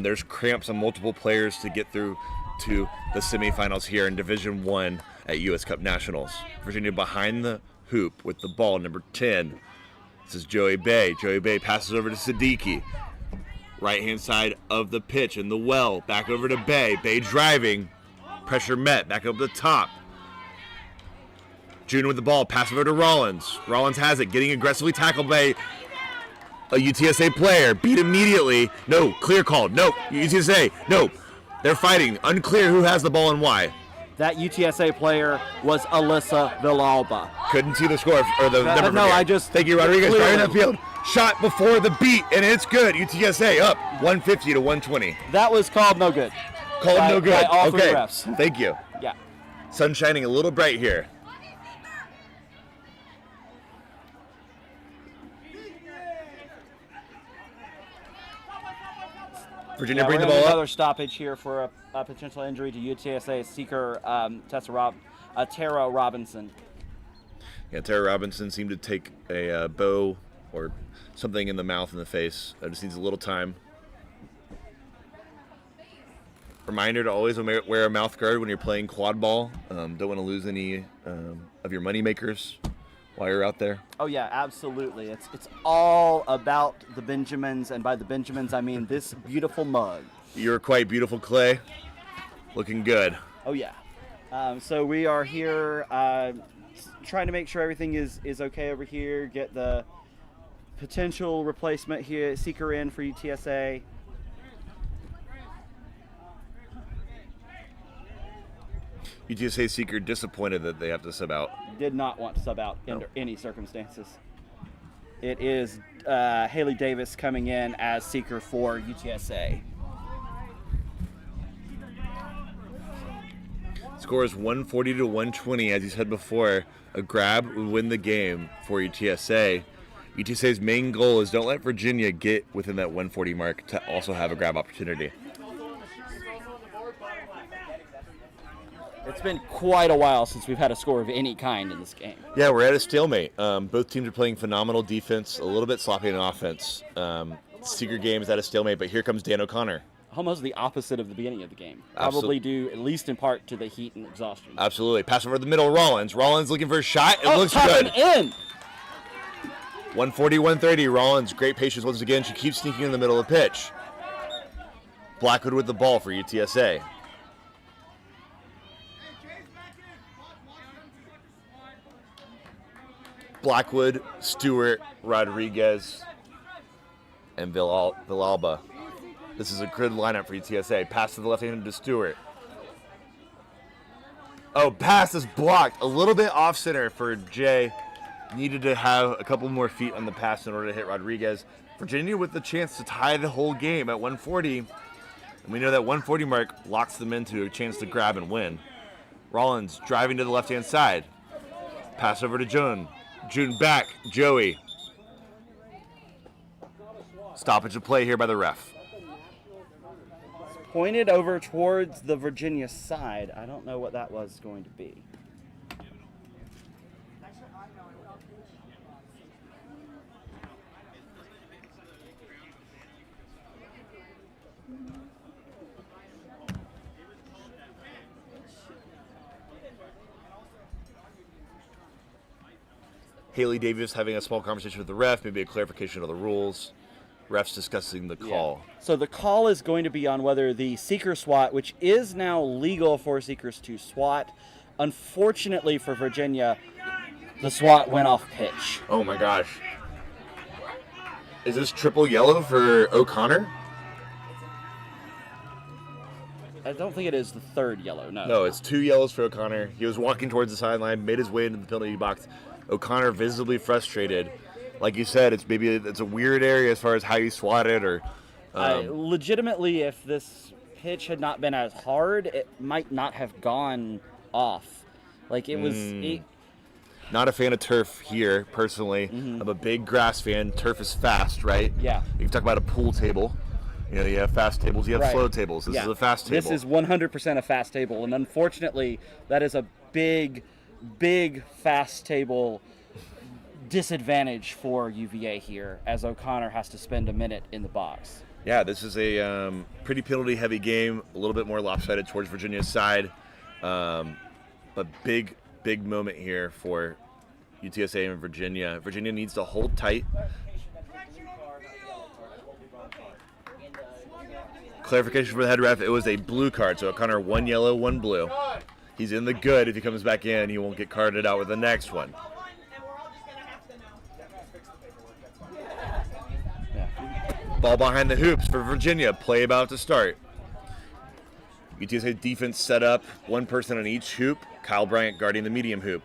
There's cramps on multiple players to get through to the semifinals here in Division I at US Cup Nationals. Virginia behind the hoop with the ball, number 10. This is Joey Bay. Joey Bay passes over to Siddiqui. Right-hand side of the pitch in the well. Back over to Bay. Bay driving. Pressure met. Back up the top. June with the ball. Pass over to Rollins. Rollins has it. Getting aggressively tackled by a UTSA player. Beat immediately. No. Clear called. No. UTSA. No. They're fighting. Unclear who has the ball and why. That UTSA player was Alyssa Villalba. Couldn't see the score or the number. No, I just... Thank you, Rodriguez. Driving that field. Shot before the beat, and it's good. UTSA up 150 to 120. That was called no good. Called no good. By all three okay. refs. Thank you. Yeah. Sun shining a little bright here. Virginia bring the ball up. Another stoppage here for a potential injury to UTSA seeker Tara Robinson. Yeah, Tara Robinson seemed to take a bow or something in the mouth and the face. Just needs a little time. Reminder to always wear a mouth guard when you're playing quad ball. Don't want to lose any of your money makers while you're out there. Oh yeah, absolutely. It's all about the Benjamins, and by the Benjamins I mean this beautiful mug. You're quite beautiful, Clay. Looking good. Oh yeah. So we are here trying to make sure everything is okay over here. Get the potential replacement here, seeker in for UTSA. UTSA seeker disappointed that they have to sub out. Did not want to sub out under any circumstances. It is Haley Davis coming in as seeker for UTSA. Score is 140 to 120. As you said before, a grab would win the game for UTSA. UTSA's main goal is don't let Virginia get within that 140 mark to also have a grab opportunity. It's been quite a while since we've had a score of any kind in this game. Yeah, we're at a stalemate. Both teams are playing phenomenal defense, a little bit sloppy in offense. Seeker game is at a stalemate, but here comes Dan O'Connor. Almost the opposite of the beginning of the game. Absolutely. Probably due, at least in part, to the heat and exhaustion. Absolutely. Pass over the middle, Rollins. Rollins looking for a shot. It looks top good. And in. 140, 130. Rollins, great patience once again. She keeps sneaking in the middle of the pitch. Blackwood with the ball for UTSA. Blackwood, Stewart, Rodriguez, and Villalba. This is a good lineup for UTSA. Pass to the left-handed to Stewart. Oh, pass is blocked. A little bit off-center for Jay. Needed to have a couple more feet on the pass in order to hit Rodriguez. Virginia with the chance to tie the whole game at 140. And we know that 140 mark locks them into a chance to grab and win. Rollins driving to the left-hand side. Pass over to June. June back. Joey. Stoppage of play here by the ref. Pointed over towards the Virginia side. I don't know what that was going to be. Haley Davis having a small conversation with the ref, maybe a clarification of the rules. Refs discussing the call. Yeah. So the call is going to be on whether the seeker swat, which is now legal for seekers to swat. Unfortunately for Virginia, the swat went off pitch. Oh my gosh. Is this triple yellow for O'Connor? I don't think it is the third yellow, no. No, it's 2 yellows for O'Connor. He was walking towards the sideline, made his way into the penalty box. O'Connor visibly frustrated. Like you said, it's a weird area as far as how you swat it or. Legitimately, if this pitch had not been as hard, it might not have gone off. Like it was. Not a fan of turf here, personally. Mm-hmm. I'm a big grass fan. Turf is fast, right? Yeah. You can talk about a pool table. You know, you have fast tables, you have slow tables. This is a fast table. This is 100% a fast table, and unfortunately, that is a big fast table disadvantage for UVA here, as O'Connor has to spend a minute in the box. Yeah, this is a pretty penalty-heavy game, a little bit more lopsided towards Virginia's side. But big moment here for UTSA and Virginia. Virginia needs to hold tight. Clarification for the head ref, it was a blue card, so O'Connor 1 yellow, 1 blue. He's in the good. If he comes back in, he won't get carded out with the next one. Ball behind the hoops for Virginia. Play about to start. UTSA defense set up, one person on each hoop. Kyle Bryant guarding the medium hoop.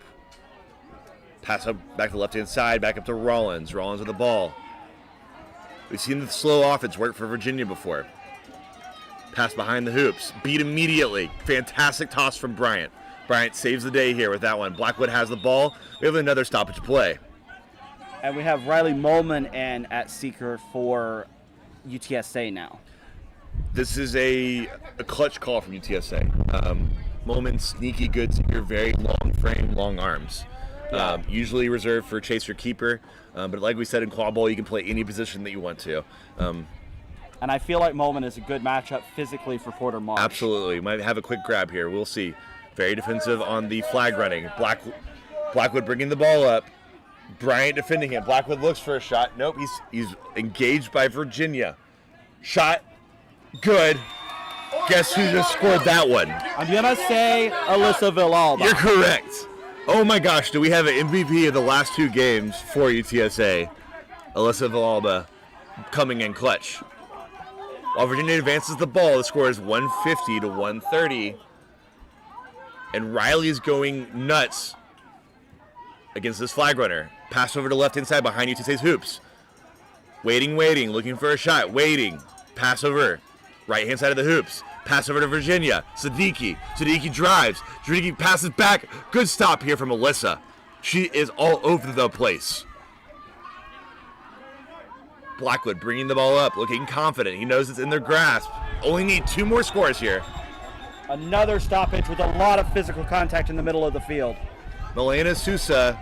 Pass up back to the left-hand side, back up to Rollins. Rollins with the ball. We've seen the slow offense work for Virginia before. Pass behind the hoops. Beat immediately. Fantastic toss from Bryant. Bryant saves the day here with that one. Blackwood has the ball. We have another stoppage play. And we have Riley Molman in at seeker for UTSA now. This is a clutch call from UTSA. Molman, sneaky good seeker, very long frame, long arms. Usually reserved for chase or keeper. But like we said in quad ball, you can play any position that you want to. And I feel like Molman is a good matchup physically for Porter Marsh. Absolutely. Might have a quick grab here. We'll see. Very defensive on the flag running. Blackwood bringing the ball up. Bryant defending him. Blackwood looks for a shot. Nope, he's engaged by Virginia. Shot. Good. Guess who just scored that one? I'm going to say Alyssa Villalba. You're correct. Oh my gosh, do we have an MVP of the last 2 games for UTSA? Alyssa Villalba coming in clutch. While Virginia advances the ball, the score is 150 to 130. And Riley's going nuts against this flag runner. Pass over to left-hand side behind UTSA's hoops. Waiting, looking for a shot, waiting. Pass over, right-hand side of the hoops. Pass over to Virginia. Siddiqui drives. Siddiqui passes back. Good stop here from Alyssa. She is all over the place. Blackwood bringing the ball up, looking confident. He knows it's in their grasp. Only need 2 more scores here. Another stoppage with a lot of physical contact in the middle of the field. Milena Sousa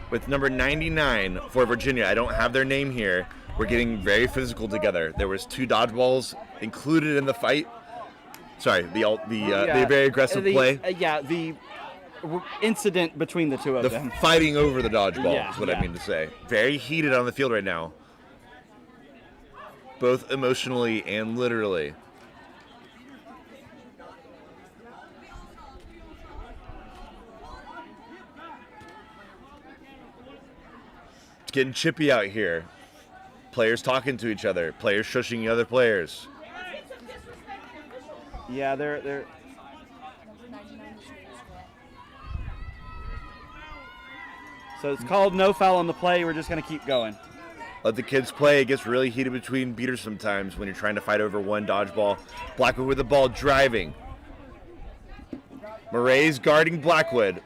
with number 99 for Virginia. I don't have their name here. We're getting very physical together. There was 2 dodgeballs included in the fight. Sorry, the very aggressive play. The incident between the two of them. The fighting over the dodgeball is what I mean to say. Very heated on the field right now. Both emotionally and literally. It's getting chippy out here. Players talking to each other. Players shushing other players. Yeah, they're. So it's called no foul on the play. We're just going to keep going. Let the kids play. It gets really heated between beaters sometimes when you're trying to fight over one dodgeball. Blackwood with the ball driving. Murray's guarding Blackwood.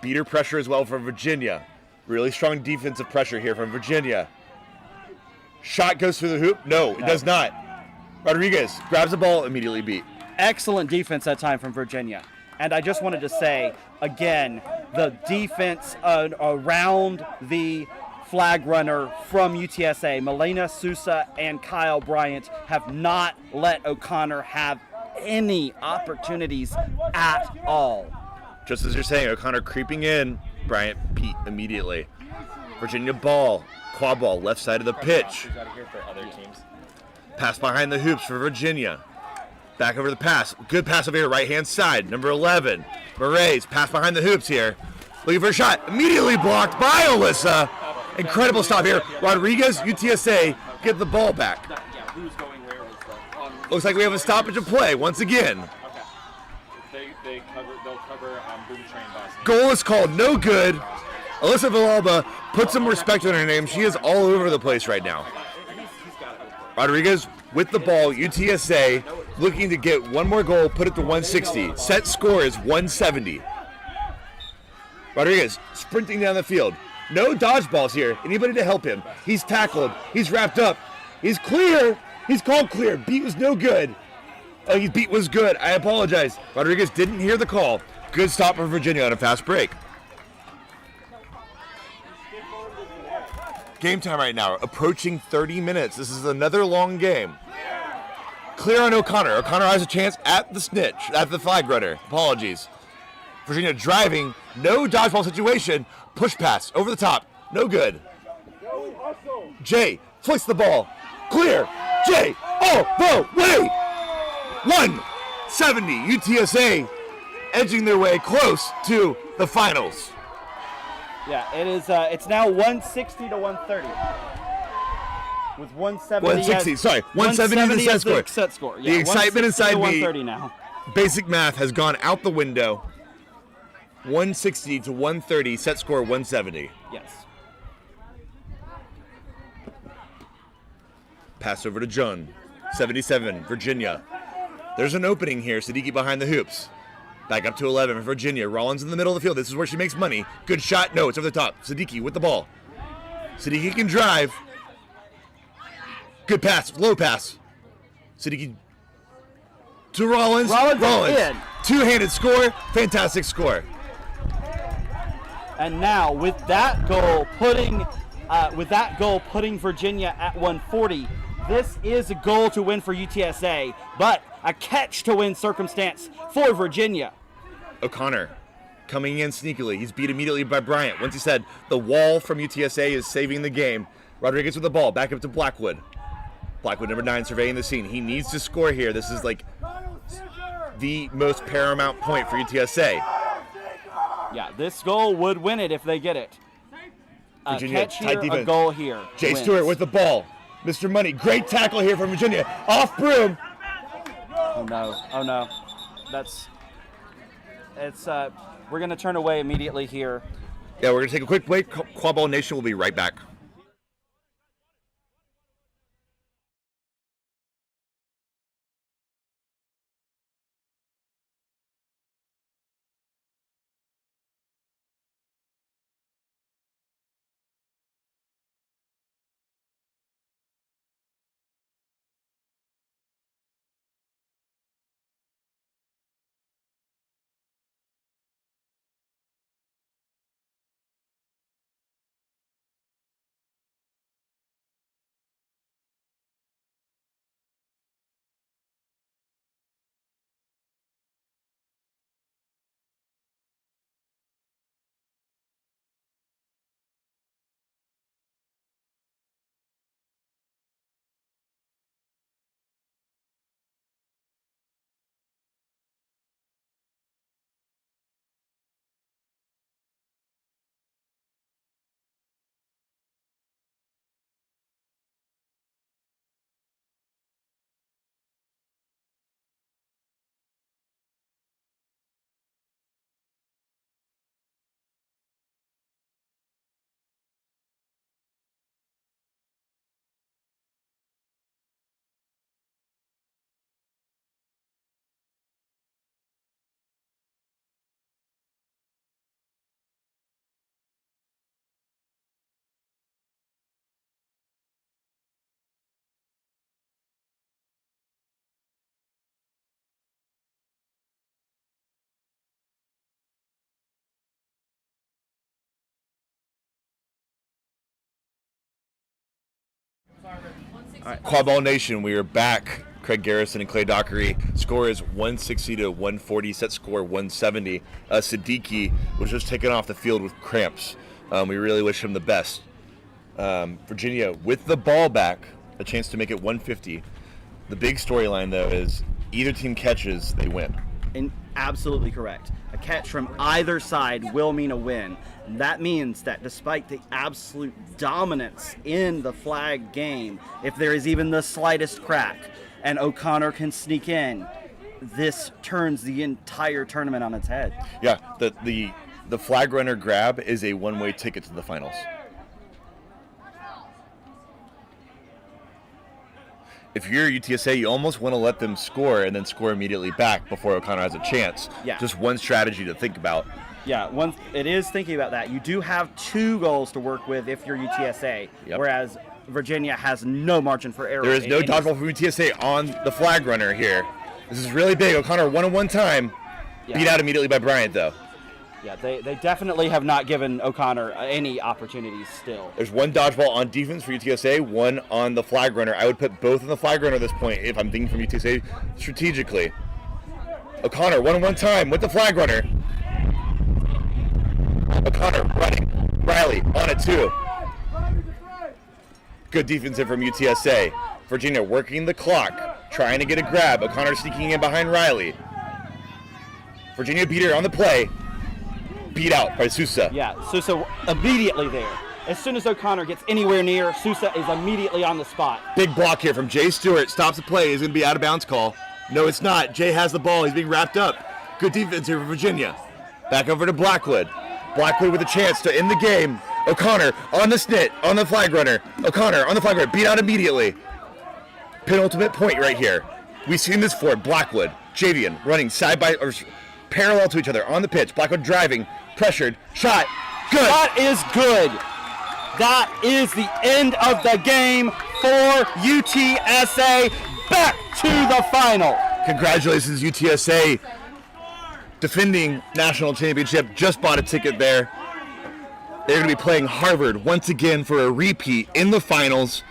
Beater pressure as well from Virginia. Really strong defensive pressure here from Virginia. Shot goes through the hoop. No, it does not. Rodriguez grabs the ball, immediately beat. Excellent defense that time from Virginia. And I just wanted to say, again, the defense around the flag runner from UTSA, Milena Sousa and Kyle Bryant, have not let O'Connor have any opportunities at all. Just as you're saying, O'Connor creeping in, Bryant beat immediately. Virginia ball, quad ball, left side of the pitch. Pass behind the hoops for Virginia. Back over the pass. Good pass over here, right-hand side. Number 11, Murray's pass behind the hoops here. Looking for a shot. Immediately blocked by Alyssa. Incredible stop here. Rodriguez, UTSA, get the ball back. Looks like we have a stoppage of play once again. They'll cover boom train bus. Goal is called, no good. Alyssa Villalba, put some respect on her name. She is all over the place right now. Rodriguez with the ball, UTSA looking to get one more goal, put it to 160. Set score is 170. Rodriguez sprinting down the field. No dodgeballs here. Anybody to help him. He's tackled. He's wrapped up. He's clear. He's called clear. Beat was no good. Oh, his beat was good. I apologize. Rodriguez didn't hear the call. Good stop for Virginia on a fast break. Game time right now, approaching 30 minutes. This is another long game. Clear on O'Connor. O'Connor has a chance at the snitch, at the flag runner. Apologies. Virginia driving, no dodgeball situation. Push pass, over the top, no good. Jay flicks the ball. Clear. Jay, all the way. 170. UTSA edging their way close to the finals. Yeah, it is. It's now 160 to 130. With 170. 160. Sorry, 170 is the set score. Set score. Yeah, the excitement inside me. 130 now. Basic math has gone out the window. 160 to 130. Set score 170. Yes. Pass over to John. 77. Virginia. There's an opening here. Siddiqui behind the hoops. Back up to 11 for Virginia. Rollins in the middle of the field. This is where she makes money. Good shot. No, it's over the top. Siddiqui with the ball. Siddiqui can drive. Good pass. Low pass. Siddiqui to Rollins. Rollins in. Two-handed score. Fantastic score. And now with that goal putting Virginia at 140, this is a goal to win for UTSA, but a catch to win circumstance for Virginia. O'Connor coming in sneakily. He's beat immediately by Bryant. Once he said the wall from UTSA is saving the game. Rodriguez with the ball, back up to Blackwood. Blackwood, number 9, surveying the scene. He needs to score here. This is like the most paramount point for UTSA. Yeah, this goal would win it if they get it. A Virginia, catch tight here, defense. a goal here. Jay wins. Stewart with the ball. Mr. Money, great tackle here from Virginia. Off broom. Oh no. We're going to turn away immediately here. Yeah, we're going to take a quick break. Quadball Nation will be right back. Quadball Nation, we are back. Craig Garrison and Clay Dockery. Score is 160 to 140. Set score 170. Siddiqui was just taken off the field with cramps. We really wish him the best. Virginia with the ball back, a chance to make it 150. The big storyline though is either team catches, they win. And absolutely correct. A catch from either side will mean a win. That means that despite the absolute dominance in the flag game, if there is even the slightest crack and O'Connor can sneak in, this turns the entire tournament on its head. Yeah, the flag runner grab is a one-way ticket to the finals. If you're UTSA, you almost want to let them score and then score immediately back before O'Connor has a chance. Yeah. Just one strategy to think about. Yeah, it is thinking about that. You do have 2 goals to work with if you're UTSA, whereas Virginia has no margin for error. There is no dodgeball from UTSA on the flag runner here. This is really big. O'Connor one-on-one time. Yeah. Beat out immediately by Bryant, though. Yeah, they definitely have not given O'Connor any opportunities still. There's one dodgeball on defense for UTSA, one on the flag runner. I would put both on the flag runner at this point if I'm thinking from UTSA strategically. O'Connor one-on-one time with the flag runner. O'Connor running. Riley on it too. Good defense here from UTSA. Virginia working the clock, trying to get a grab. O'Connor sneaking in behind Riley. Virginia beat her on the play. Beat out by Sousa. Yeah, Sousa immediately there. As soon as O'Connor gets anywhere near, Sousa is immediately on the spot. Big block here from Jay Stewart. Stops the play. He's going to be out of bounds call. No, it's not. Jay has the ball. He's being wrapped up. Good defense here for Virginia. Back over to Blackwood. Blackwood with a chance to end the game. O'Connor on the snit, on the flag runner. O'Connor on the flag runner. Beat out immediately. Penultimate point right here. We've seen this for Blackwood. Javian running side by or parallel to each other on the pitch. Blackwood driving, pressured, shot. Good. That is good. That is the end of the game for UTSA. Back to the final. Congratulations, UTSA. Defending national championship. Just bought a ticket there. They're going to be playing Harvard once again for a repeat in the finals.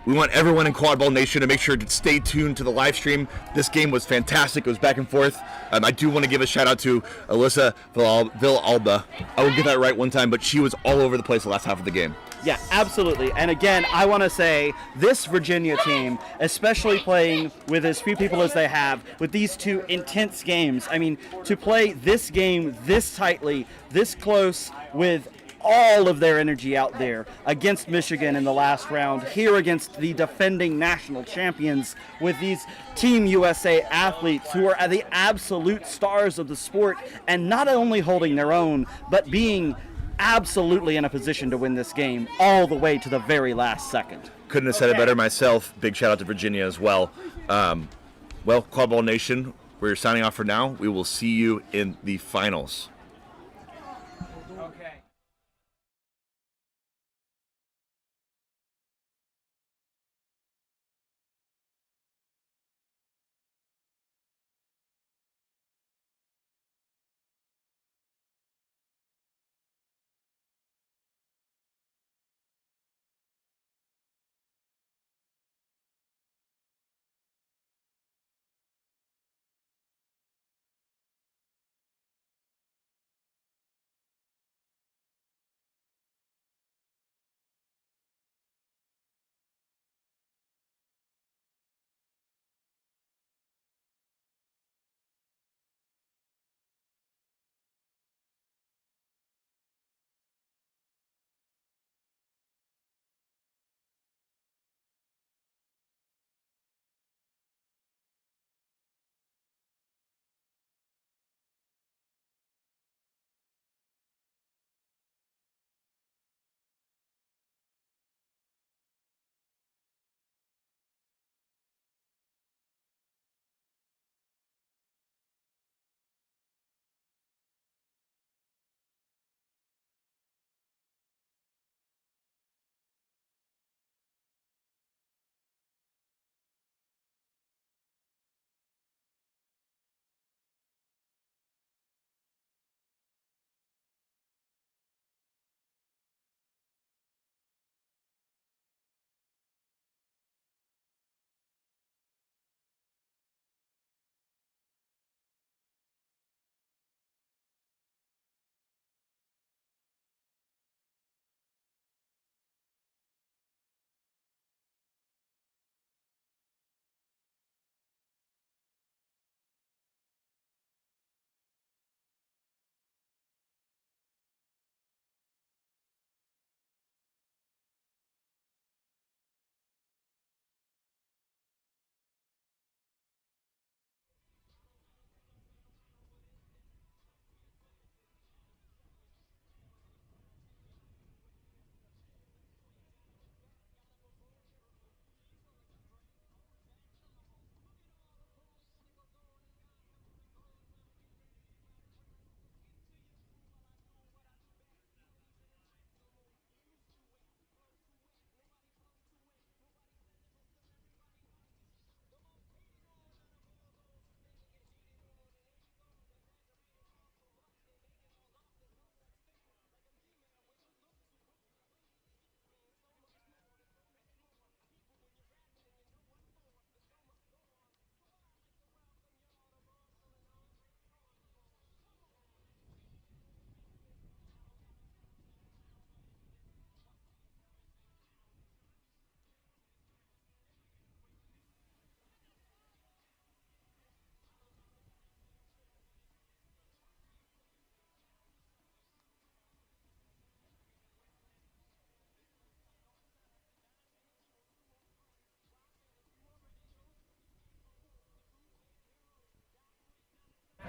We want everyone in Quadball Nation to make sure to stay tuned to the live stream. This game was fantastic. It was back and forth. I do want to give a shout out to Alyssa Villalba. I will get that right one time, but she was all over the place the last half of the game. Yeah, absolutely. And again, I want to say this Virginia team, especially playing with as few people as they have, with these two intense games, I mean, to play this game this tightly, this close, with all of their energy out there against Michigan in the last round, here against the defending national champions, with these Team USA athletes who are the absolute stars of the sport, and not only holding their own, but being absolutely in a position to win this game all the way to the very last second. Couldn't have said it better myself. Big shout out to Virginia as well. Well, Quadball Nation, we're signing off for now. We will see you in the finals.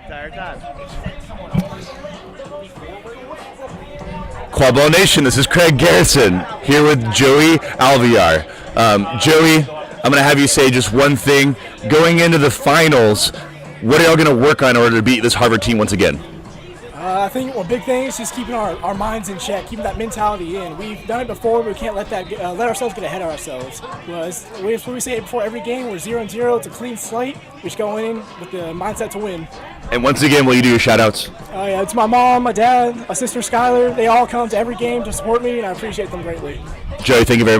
Entire time. Quadball Nation, this is Craig Garrison here with Joey Alviar. Joey, I'm going to have you say just one thing. Going into the finals, what are y'all going to work on in order to beat this Harvard team once again? think one big thing is just keeping our minds in check, keeping that mentality in. We've done it before, but we can't let ourselves get ahead of ourselves. We say it before every game, we're 0-0. It's a clean slate. We just go in with the mindset to win. And once again, will you do your shout-outs? Yeah, it's my mom, my dad, my sister Skylar. They all come to every game to support me, and I appreciate them greatly. Joey, thank you very much.